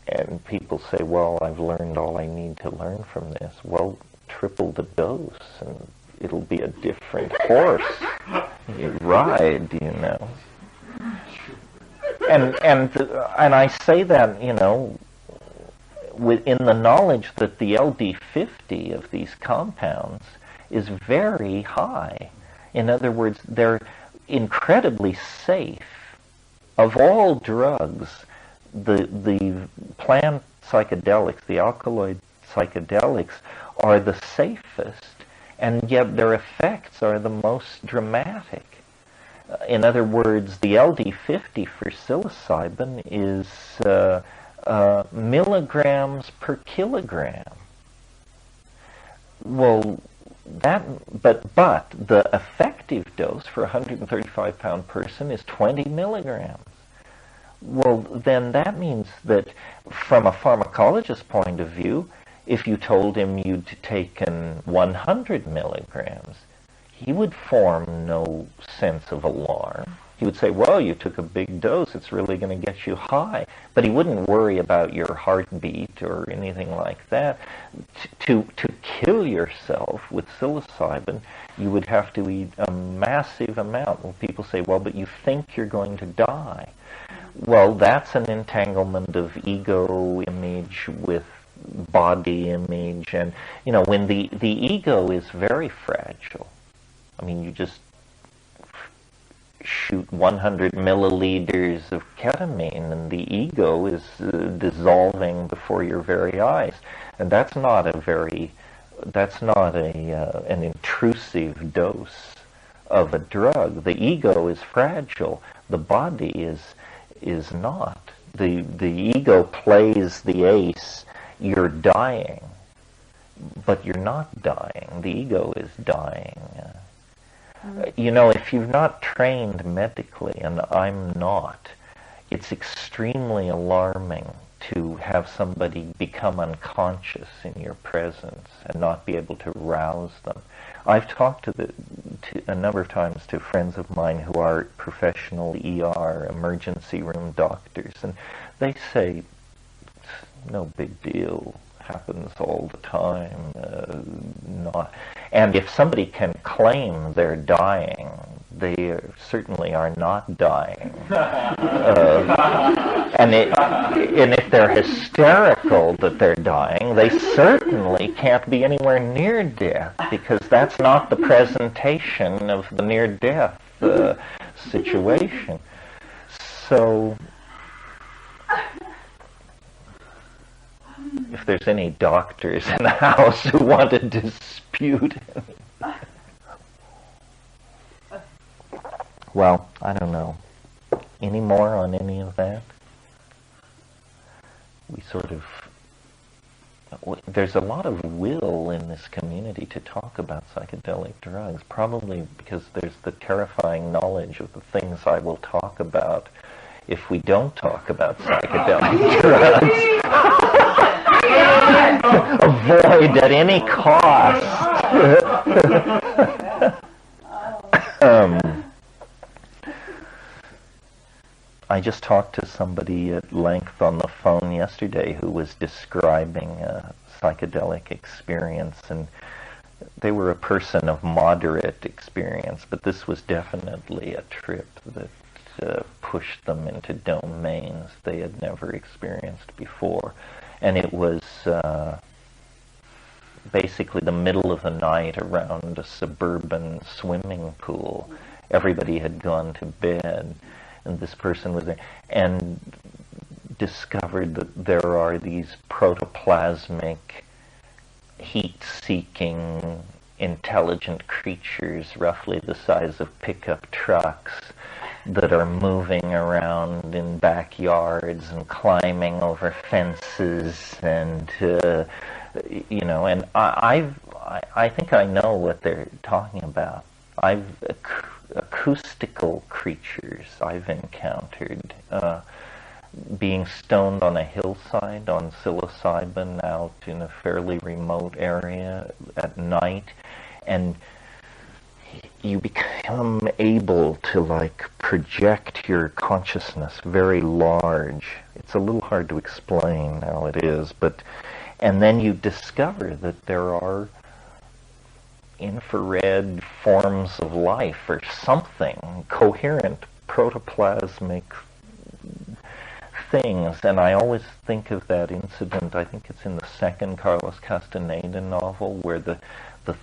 and people say, well, I've learned all I need to learn from this. Well, triple the dose, and it'll be a different horse you ride, And I say that, in the knowledge that the LD50 of these compounds is very high. In other words, they're incredibly safe. Of all drugs, the plant psychedelics, the alkaloid psychedelics, are the safest, and yet their effects are the most dramatic. In other words, the LD50 for psilocybin is milligrams per kilogram. Well, but the effect effective dose for a 135-pound person is 20 milligrams. Well, then that means that from a pharmacologist's point of view, if you told him you'd taken 100 milligrams, he would form no sense of alarm. He would say, well, you took a big dose, it's really going to get you high. But he wouldn't worry about your heartbeat or anything like that. To kill yourself with psilocybin, you would have to eat a massive amount. Well, people say, well, but you think you're going to die. Well, that's an entanglement of ego image with body image. And, you know, when the ego is very fragile. I mean, you just shoot 100 milliliters of ketamine and the ego is dissolving before your very eyes. And that's not an intrusive dose of a drug. The ego is fragile. The body is not. The ego plays the ace. You're dying, but you're not dying. The ego is dying. You know, if you're not trained medically, and I'm not, it's extremely alarming to have somebody become unconscious in your presence and not be able to rouse them. I've talked to a number of times to friends of mine who are professional ER, emergency room doctors, and they say, no big deal, happens all the time, not. And if somebody can claim they're dying, they certainly are not dying. And if they're hysterical that they're dying, they certainly can't be anywhere near death, because that's not the presentation of the near-death situation. So, if there's any doctors in the house who want to dispute it. Well, I don't know. Any more on any of that? We sort of... There's a lot of will in this community to talk about psychedelic drugs, probably because there's the terrifying knowledge of the things I will talk about if we don't talk about psychedelic drugs. Avoid at any cost. I just talked to somebody at length on the phone yesterday who was describing a psychedelic experience, and they were a person of moderate experience, but this was definitely a trip that pushed them into domains they had never experienced before. And it was basically the middle of the night around a suburban swimming pool. Everybody had gone to bed, and this person was there, and discovered that there are these protoplasmic, heat-seeking, intelligent creatures roughly the size of pickup trucks that are moving around in backyards and climbing over fences, and you know, and I think I know what they're talking about. Acoustical creatures I've encountered, being stoned on a hillside on psilocybin out in a fairly remote area at night, and you become able to like project your consciousness very large. It's a little hard to explain how it is, but and then you discover that there are infrared forms of life or something, coherent protoplasmic things. And I always think of that incident, I think it's in the second Carlos Castaneda novel, where the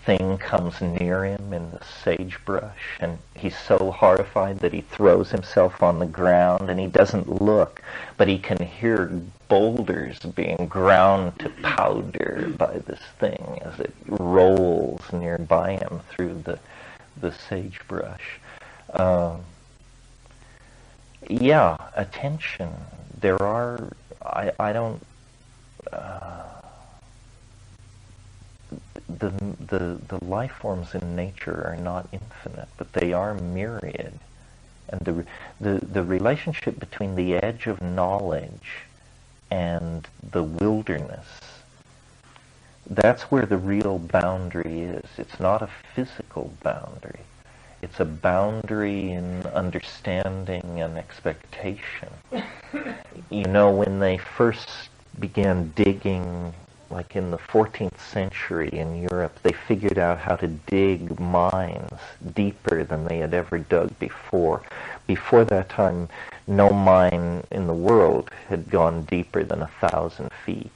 thing comes near him in the sagebrush, and he's so horrified that he throws himself on the ground, and he doesn't look, but he can hear boulders being ground to powder by this thing as it rolls nearby him through the sagebrush. Yeah, attention. There are, the life forms in nature are not infinite, but they are myriad. And the relationship between the edge of knowledge and the wilderness, that's where the real boundary is. It's not a physical boundary. It's a boundary in understanding and expectation. You know, when they first began digging, like in the 14th century in Europe, they figured out how to dig mines deeper than they had ever dug before. Before that time, no mine in the world had gone deeper than 1,000 feet.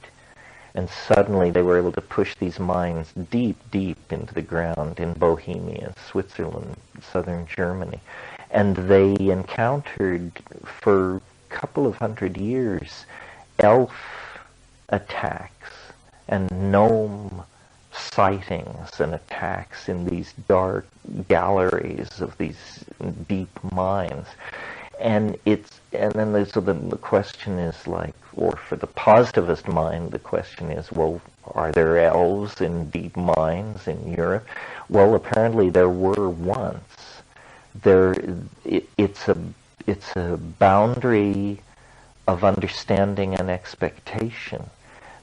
And suddenly they were able to push these mines deep, deep into the ground in Bohemia, Switzerland, southern Germany. And they encountered for a couple of hundred years elf attacks and gnome sightings and attacks in these dark galleries of these deep mines. And then so the question is like, or for the positivist mind, the question is, well, are there elves in deep mines in Europe? Well, apparently there were once. It's a boundary of understanding and expectation.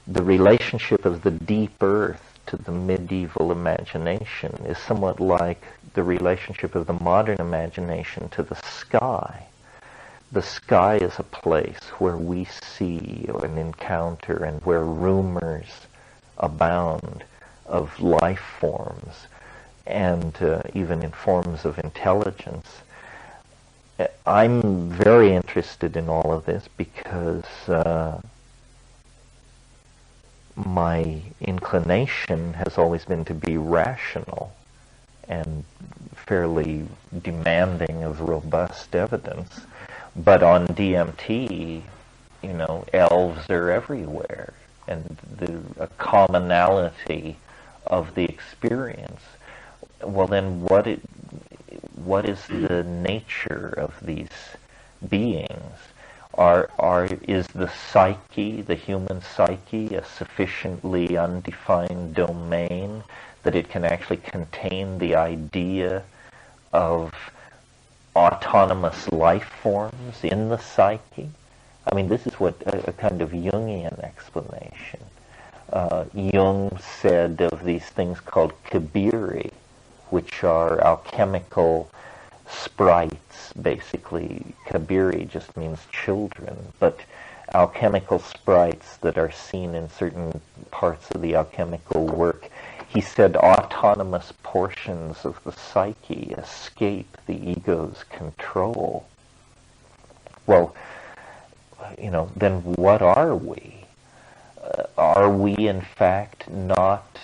The relationship of the deep earth to the medieval imagination is somewhat like the relationship of the modern imagination to the sky. The sky is a place where we see and encounter and where rumors abound of life forms and even in forms of intelligence. I'm very interested in all of this because my inclination has always been to be rational and fairly demanding of robust evidence. But on DMT, you know, elves are everywhere, and a commonality of the experience. Well, then what is the nature of these beings? Is the psyche, the human psyche, a sufficiently undefined domain that it can actually contain the idea of autonomous life forms in the psyche? I mean, this is what a kind of Jungian explanation. Jung said of these things called kabiri, which are alchemical sprites, basically. Kabiri just means children, but alchemical sprites that are seen in certain parts of the alchemical work. He said autonomous portions of the psyche escape the ego's control. Well, you know, then what are we? Are we in fact not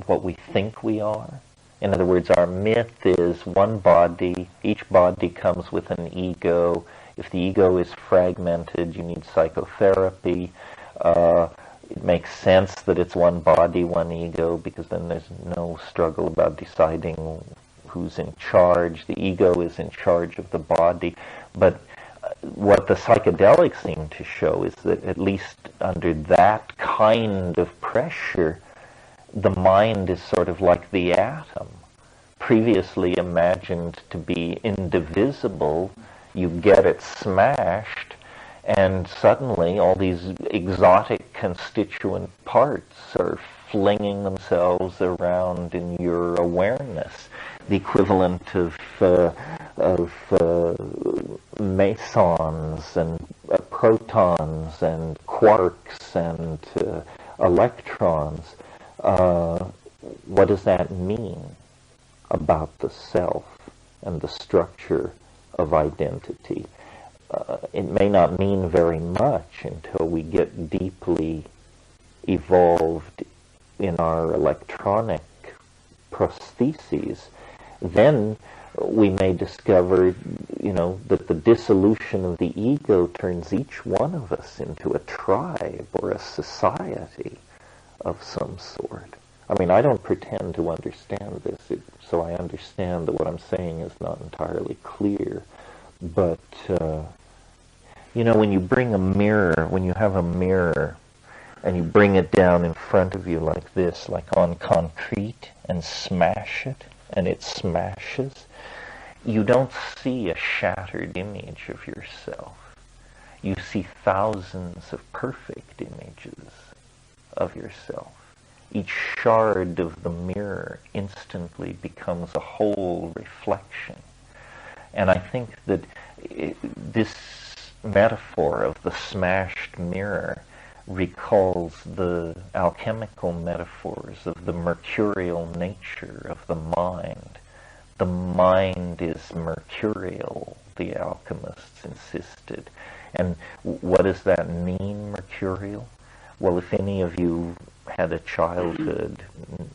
what we think we are? In other words, our myth is one body, each body comes with an ego. If the ego is fragmented, you need psychotherapy. It makes sense that it's one body, one ego, because then there's no struggle about deciding who's in charge. The ego is in charge of the body. But what the psychedelics seem to show is that at least under that kind of pressure, the mind is sort of like the atom. Previously imagined to be indivisible, you get it smashed, and suddenly all these exotic constituent parts are flinging themselves around in your awareness. The equivalent of mesons and protons and quarks and electrons. What does that mean about the self and the structure of identity? It may not mean very much until we get deeply evolved in our electronic prostheses. Then we may discover, you know, that the dissolution of the ego turns each one of us into a tribe or a society of some sort. I mean, I don't pretend to understand this, so I understand that what I'm saying is not entirely clear. But, you know, when you bring a mirror, when you have a mirror and you bring it down in front of you like this, like on concrete, and smash it, and it smashes, you don't see a shattered image of yourself. You see thousands of perfect images of yourself. Each shard of the mirror instantly becomes a whole reflection. And I think that this metaphor of the smashed mirror recalls the alchemical metaphors of the mercurial nature of the mind. The mind is mercurial, the alchemists insisted. And what does that mean, mercurial? Well, if any of you had a childhood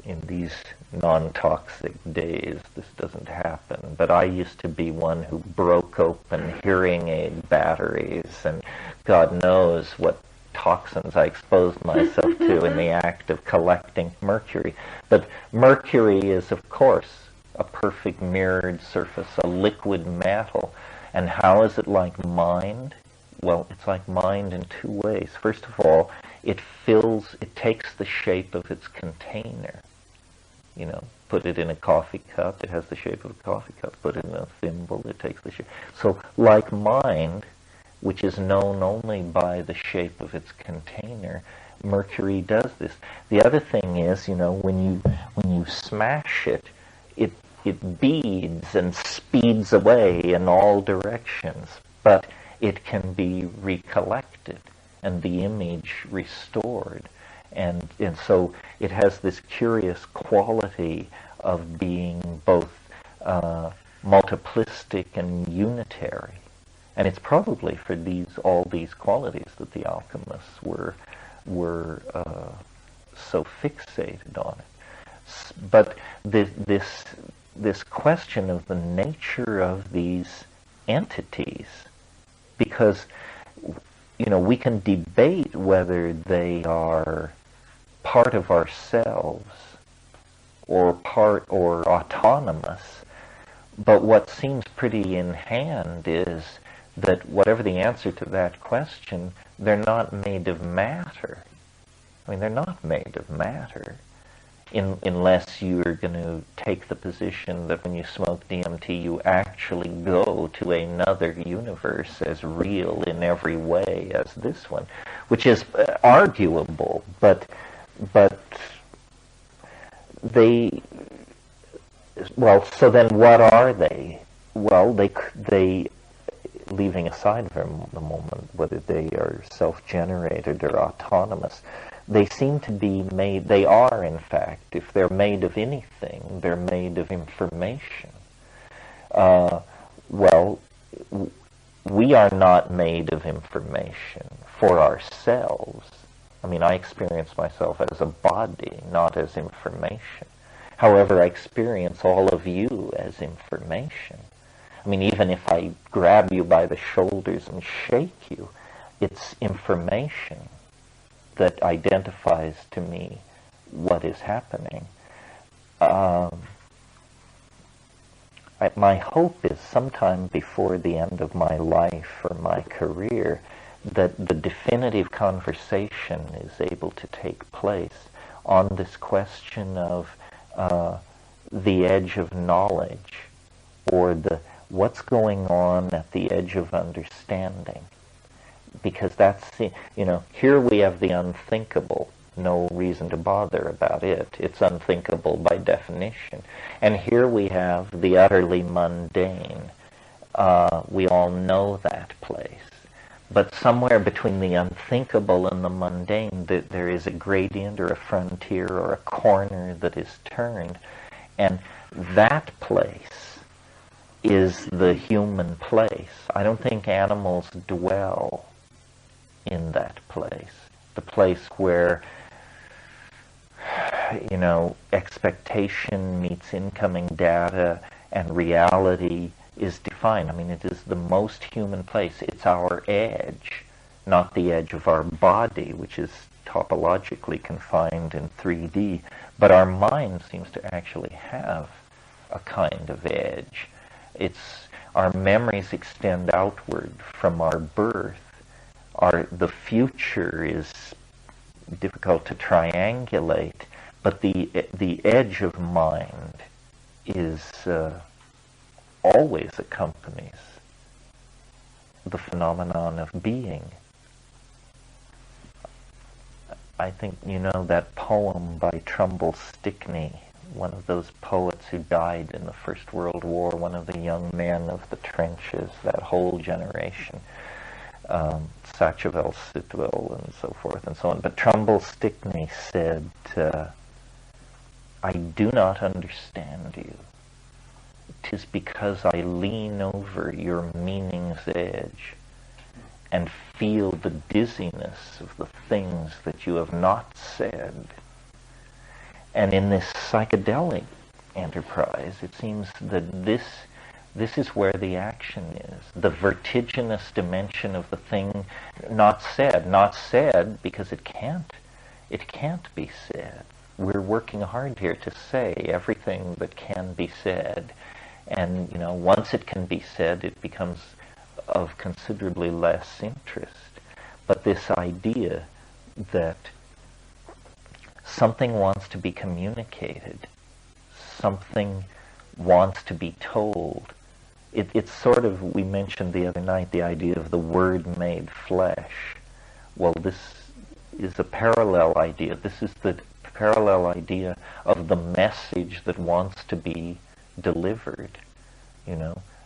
in these non-toxic days, this doesn't happen. But I used to be one who broke open hearing aid batteries, and God knows what toxins I exposed myself to in the act of collecting mercury. But mercury is, of course, a perfect mirrored surface, a liquid metal. And how is it like mind? Well, it's like mind in two ways. First of all, it takes the shape of its container. You know, put it in a coffee cup, it has the shape of a coffee cup. Put it in a thimble, it takes the shape. So, like mind, which is known only by the shape of its container, mercury does this. The other thing is, you know, when you smash it, it beads and speeds away in all directions, but it can be recollected and the image restored. And so it has this curious quality of being both multiplistic and unitary. And it's probably for all these qualities that the alchemists were so fixated on it. But this question of the nature of these entities, because you know, we can debate whether they are part of ourselves or autonomous, but what seems pretty in hand is that whatever the answer to that question, they're not made of matter. I mean, they're not made of matter, unless you're going to take the position that when you smoke DMT, you actually go to another universe as real in every way as this one, which is arguable, but they, well, so then what are they? Well, they leaving aside for the moment whether they are self-generated or autonomous, they seem to be made, they are in fact, if they're made of anything, they're made of information. Well, we are not made of information for ourselves. I mean, I experience myself as a body, not as information. However, I experience all of you as information. I mean, even if I grab you by the shoulders and shake you, it's information that identifies to me what is happening. My hope is sometime before the end of my life or my career that the definitive conversation is able to take place on this question of the edge of knowledge, or what's going on at the edge of understanding. Because that's, you know, here we have the unthinkable, no reason to bother about it. It's unthinkable by definition. And here we have the utterly mundane. We all know that place. But somewhere between the unthinkable and the mundane, there is a gradient or a frontier or a corner that is turned. And that place is the human place. I don't think animals dwell in that place. The place where, you know, expectation meets incoming data and reality is defined. I mean, it is the most human place. It's our edge, not the edge of our body, which is topologically confined in 3D. But our mind seems to actually have a kind of edge. Our memories extend outward from our birth. The future is difficult to triangulate, but the edge of mind is always accompanies the phenomenon of being. I think you know that poem by Trumbull Stickney, one of those poets who died in the First World War, one of the young men of the trenches, that whole generation, Sacheverell Sitwell and so forth and so on. But Trumbull Stickney said, I do not understand you. 'Tis because I lean over your meaning's edge and feel the dizziness of the things that you have not said. And in this psychedelic enterprise, it seems that this is where the action is, the vertiginous dimension of the thing not said because it can't be said. We're working hard here to say everything that can be said, and once it can be said, it becomes of considerably less interest. But this idea that something wants to be communicated, something wants to be told, it's sort of, we mentioned the other night, the idea of the Word made flesh. Well, this is a parallel idea. This is the parallel idea of the message that wants to be delivered.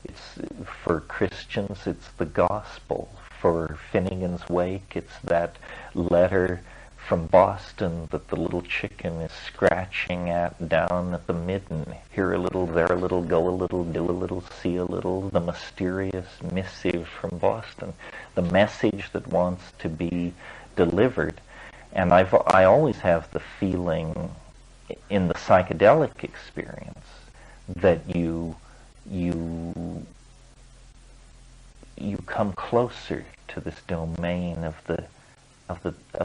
It's, for Christians, it's the gospel. For Finnegan's Wake, it's that letter from Boston that the little chicken is scratching at down at the midden. Here a little, there a little, go a little, do a little, see a little, the mysterious missive from Boston. The message that wants to be delivered. And I always have the feeling in the psychedelic experience that you come closer to this domain of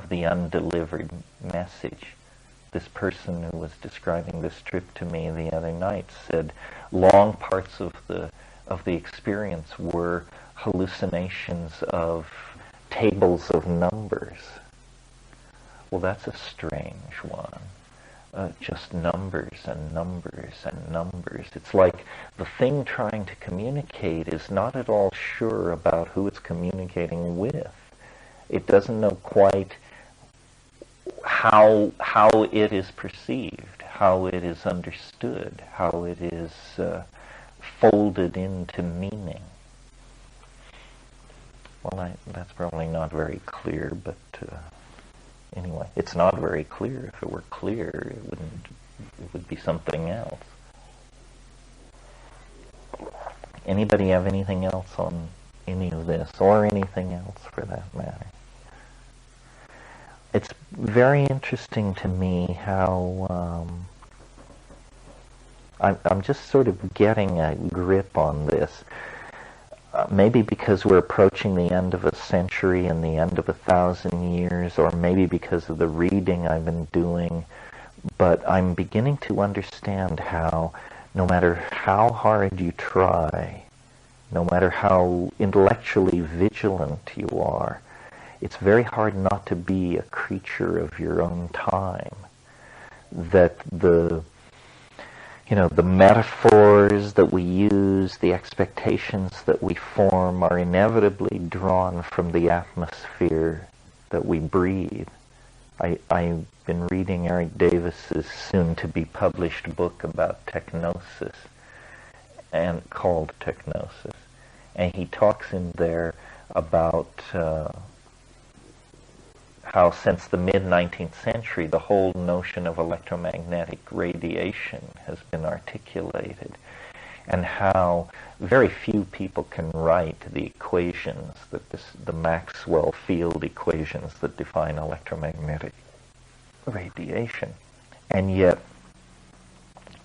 the undelivered message. This person who was describing this trip to me the other night said long parts of the experience were hallucinations of tables of numbers. Well, that's a strange one. Just numbers and numbers and numbers. It's like the thing trying to communicate is not at all sure about who it's communicating with. It doesn't know quite how it is perceived, how it is understood, how it is folded into meaning. Well, that's probably not very clear, but anyway, it's not very clear. If it were clear, it would be something else. Anybody have anything else on any of this, or anything else for that matter? It's very interesting to me how I'm just sort of getting a grip on this. Maybe because we're approaching the end of a century and the end of 1,000 years, or maybe because of the reading I've been doing, but I'm beginning to understand how no matter how hard you try, no matter how intellectually vigilant you are, it's very hard not to be a creature of your own time. That the metaphors that we use, the expectations that we form are inevitably drawn from the atmosphere that we breathe. I've been reading Eric Davis's soon-to-be-published book about technosis, and called Technosis. And he talks in there about how since the mid-19th century the whole notion of electromagnetic radiation has been articulated, and how very few people can write the equations, the Maxwell field equations that define electromagnetic radiation. And yet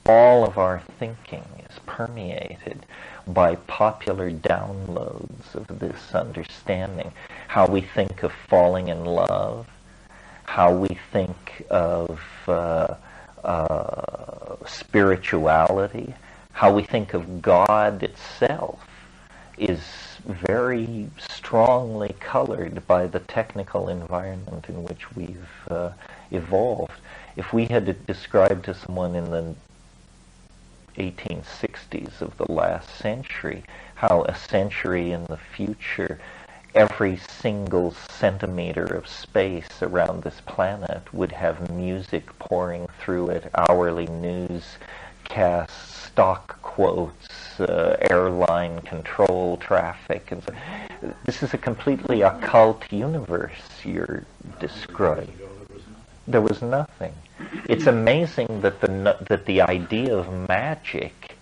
all of our thinking is permeated by popular downloads of this understanding. How we think of falling in love, how we think of spirituality, how we think of God itself is very strongly colored by the technical environment in which we've evolved. If we had to describe to someone in the 1860s of the last century how a century in the future every single centimeter of space around this planet would have music pouring through it, hourly newscasts, stock quotes, airline control traffic, and so this is a completely occult universe you're describing. There was nothing. It's amazing that the idea of magic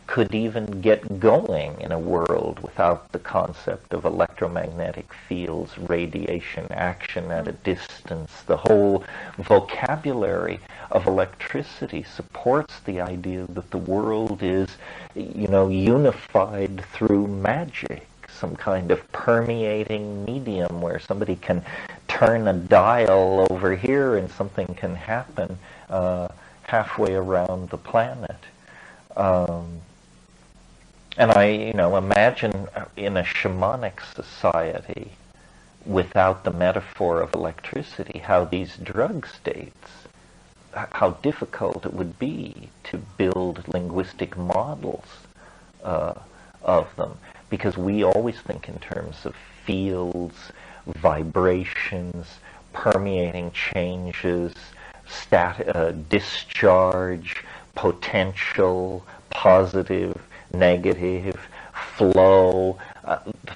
could even get going in a world without the concept of electromagnetic fields, radiation, action at a distance. The whole vocabulary of electricity supports the idea that the world is, unified through magic, some kind of permeating medium where somebody can turn a dial over here and something can happen halfway around the planet. And I, imagine in a shamanic society, without the metaphor of electricity, how these drug states, how difficult it would be to build linguistic models of them. Because we always think in terms of fields, vibrations, permeating changes, discharge, potential, positive, negative, flow.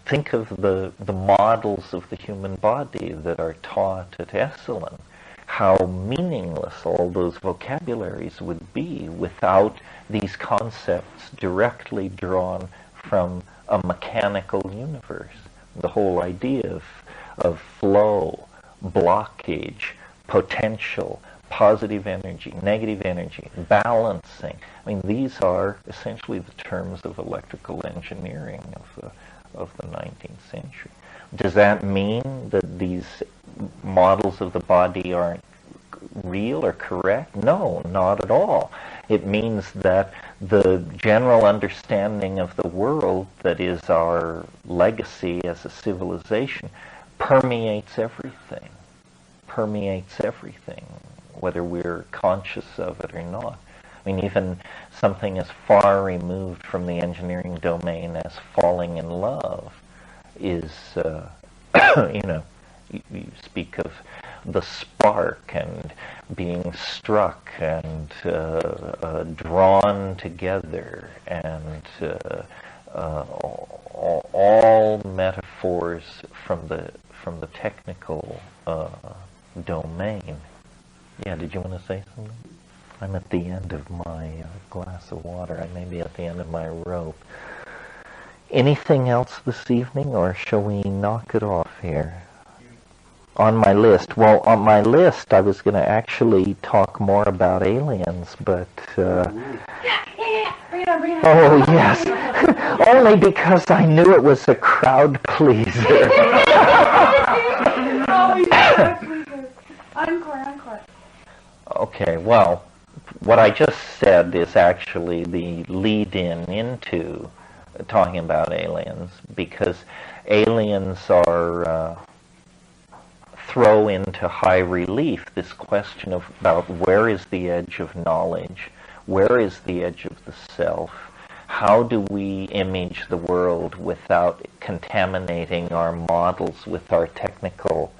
Think of the models of the human body that are taught at Esalen. How meaningless all those vocabularies would be without these concepts directly drawn from a mechanical universe. The whole idea of flow, blockage, potential, positive energy, negative energy, balancing. I mean, these are essentially the terms of electrical engineering of the 19th century. Does that mean that these models of the body aren't real or correct? No, not at all. It means that the general understanding of the world that is our legacy as a civilization permeates everything, whether we're conscious of it or not. I mean, even something as far removed from the engineering domain as falling in love is, you speak of the spark and being struck and drawn together, and all metaphors from the technical domain. Yeah, did you want to say something? I'm at the end of my glass of water. I may be at the end of my rope. Anything else this evening, or shall we knock it off here? On my list. Well, on my list, I was going to actually talk more about aliens, but... Yeah. Bring it on. Oh, yes. Only because I knew it was a crowd pleaser. Encore. Okay, well, what I just said is actually the lead-in into talking about aliens, because aliens are... throw into high relief this question about where is the edge of knowledge, where is the edge of the self, how do we image the world without contaminating our models with our technical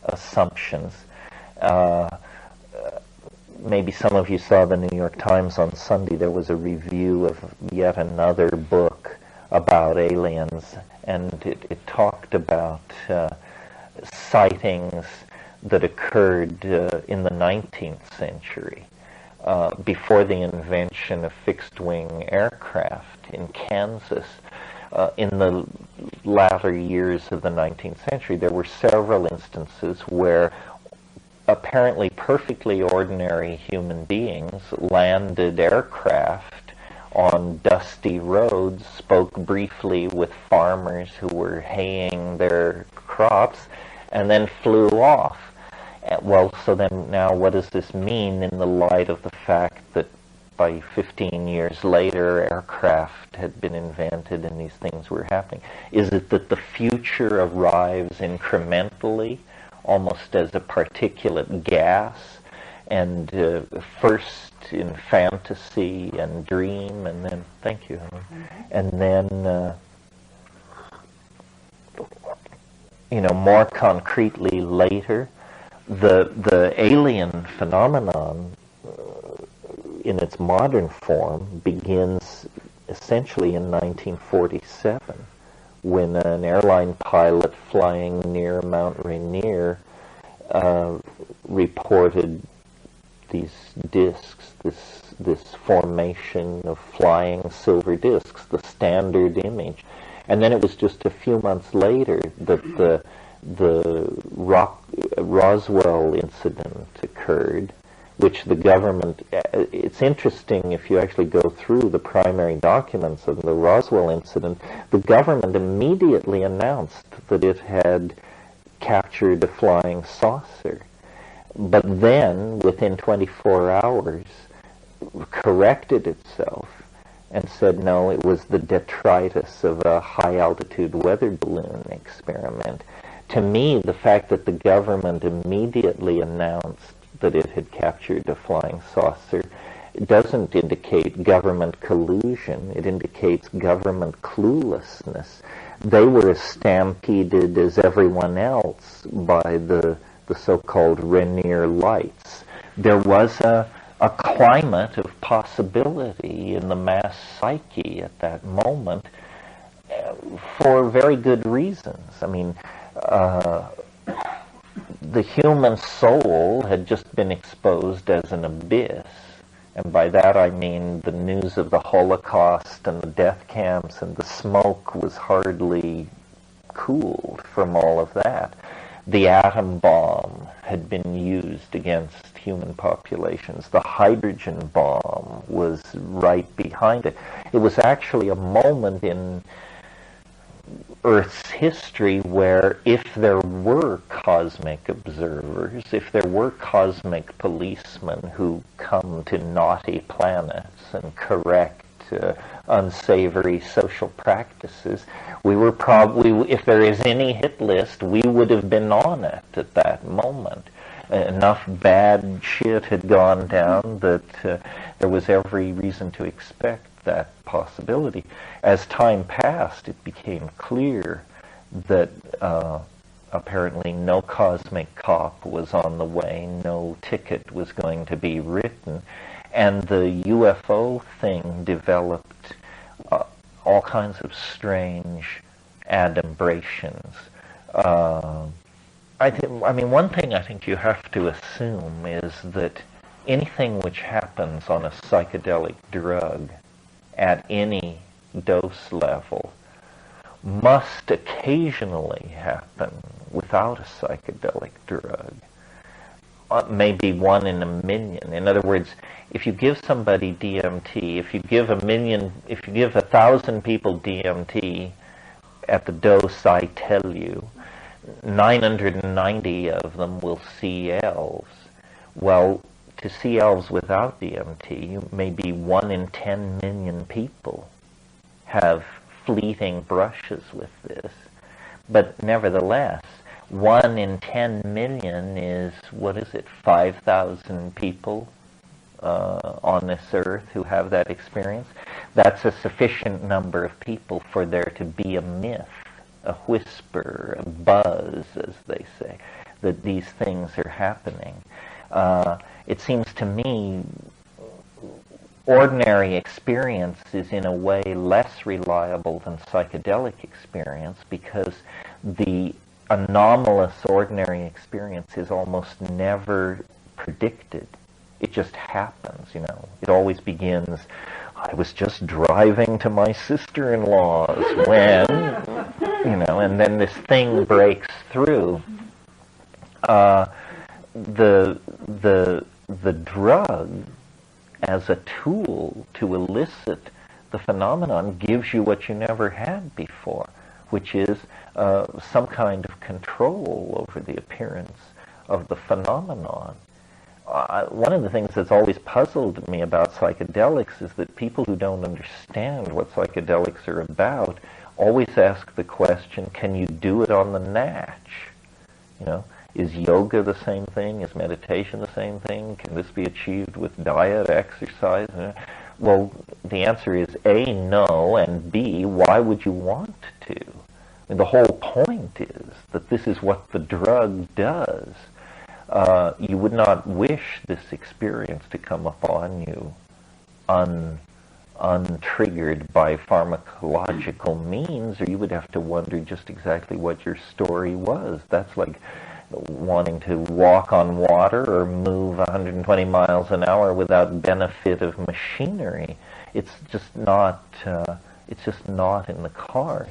assumptions. Maybe some of you saw the New York Times on Sunday. There was a review of yet another book about aliens, and it talked about sightings that occurred in the 19th century, before the invention of fixed-wing aircraft in Kansas. In the latter years of the 19th century, there were several instances where apparently perfectly ordinary human beings landed aircraft on dusty roads, spoke briefly with farmers who were haying their crops, and then flew off. Well, so then now what does this mean in the light of the fact that by 15 years later, aircraft had been invented and these things were happening? Is it that the future arrives incrementally, almost as a particulate gas, and first in fantasy and dream, and then, thank you, and then, more concretely later? The alien phenomenon in its modern form begins essentially in 1947, when an airline pilot flying near Mount Rainier reported these discs, this formation of flying silver discs, the standard image. And then it was just a few months later that the Roswell incident occurred, which the government, it's interesting if you actually go through the primary documents of the Roswell incident, the government immediately announced that it had captured a flying saucer. But then, within 24 hours, corrected itself and said, no, it was the detritus of a high-altitude weather balloon experiment. To me, the fact that the government immediately announced that it had captured a flying saucer doesn't indicate government collusion. It indicates government cluelessness. They were as stampeded as everyone else by the so-called Rainier lights. There was a climate of possibility in the mass psyche at that moment for very good reasons. I mean, the human soul had just been exposed as an abyss, and by that I mean the news of the Holocaust and the death camps, and the smoke was hardly cooled from all of that. The atom bomb had been used against human populations. The hydrogen bomb was right behind it. It was actually a moment in Earth's history where if there were cosmic observers, if there were cosmic policemen who come to naughty planets and correct unsavory social practices, we were probably, if there is any hit list, we would have been on it at that moment. Enough bad shit had gone down that there was every reason to expect that possibility. As time passed, it became clear that apparently no cosmic cop was on the way, no ticket was going to be written, and the UFO thing developed all kinds of strange adumbrations. I mean, one thing I think you have to assume is that anything which happens on a psychedelic drug at any dose level must occasionally happen without a psychedelic drug. Maybe 1 in a million. In other words, if you give somebody DMT, if you give 1,000 people DMT at the dose I tell you, 990 of them will see elves. Well, to see elves without DMT, maybe 1 in 10 million people have fleeting brushes with this. But nevertheless, 1 in 10 million is, 5,000 people on this earth who have that experience? That's a sufficient number of people for there to be a myth, a whisper, a buzz, as they say, that these things are happening. It seems to me ordinary experience is in a way less reliable than psychedelic experience, because the anomalous ordinary experience is almost never predicted. It just happens, It always begins, I was just driving to my sister-in-law's when, and then this thing breaks through. The drug as a tool to elicit the phenomenon gives you what you never had before, which is some kind of control over the appearance of the phenomenon. one of the things that's always puzzled me about psychedelics is that people who don't understand what psychedelics are about always ask the question, can you do it on the natch? You know, is yoga the same thing? Is meditation the same thing? Can this be achieved with diet, exercise? Well, the answer is A, no, and B, why would you want to? I mean, the whole point is that this is what the drug does. You would not wish this experience to come upon you untriggered by pharmacological means, or you would have to wonder just exactly what your story was. That's like wanting to walk on water or move 120 miles an hour without benefit of machinery. It's just not in the cards.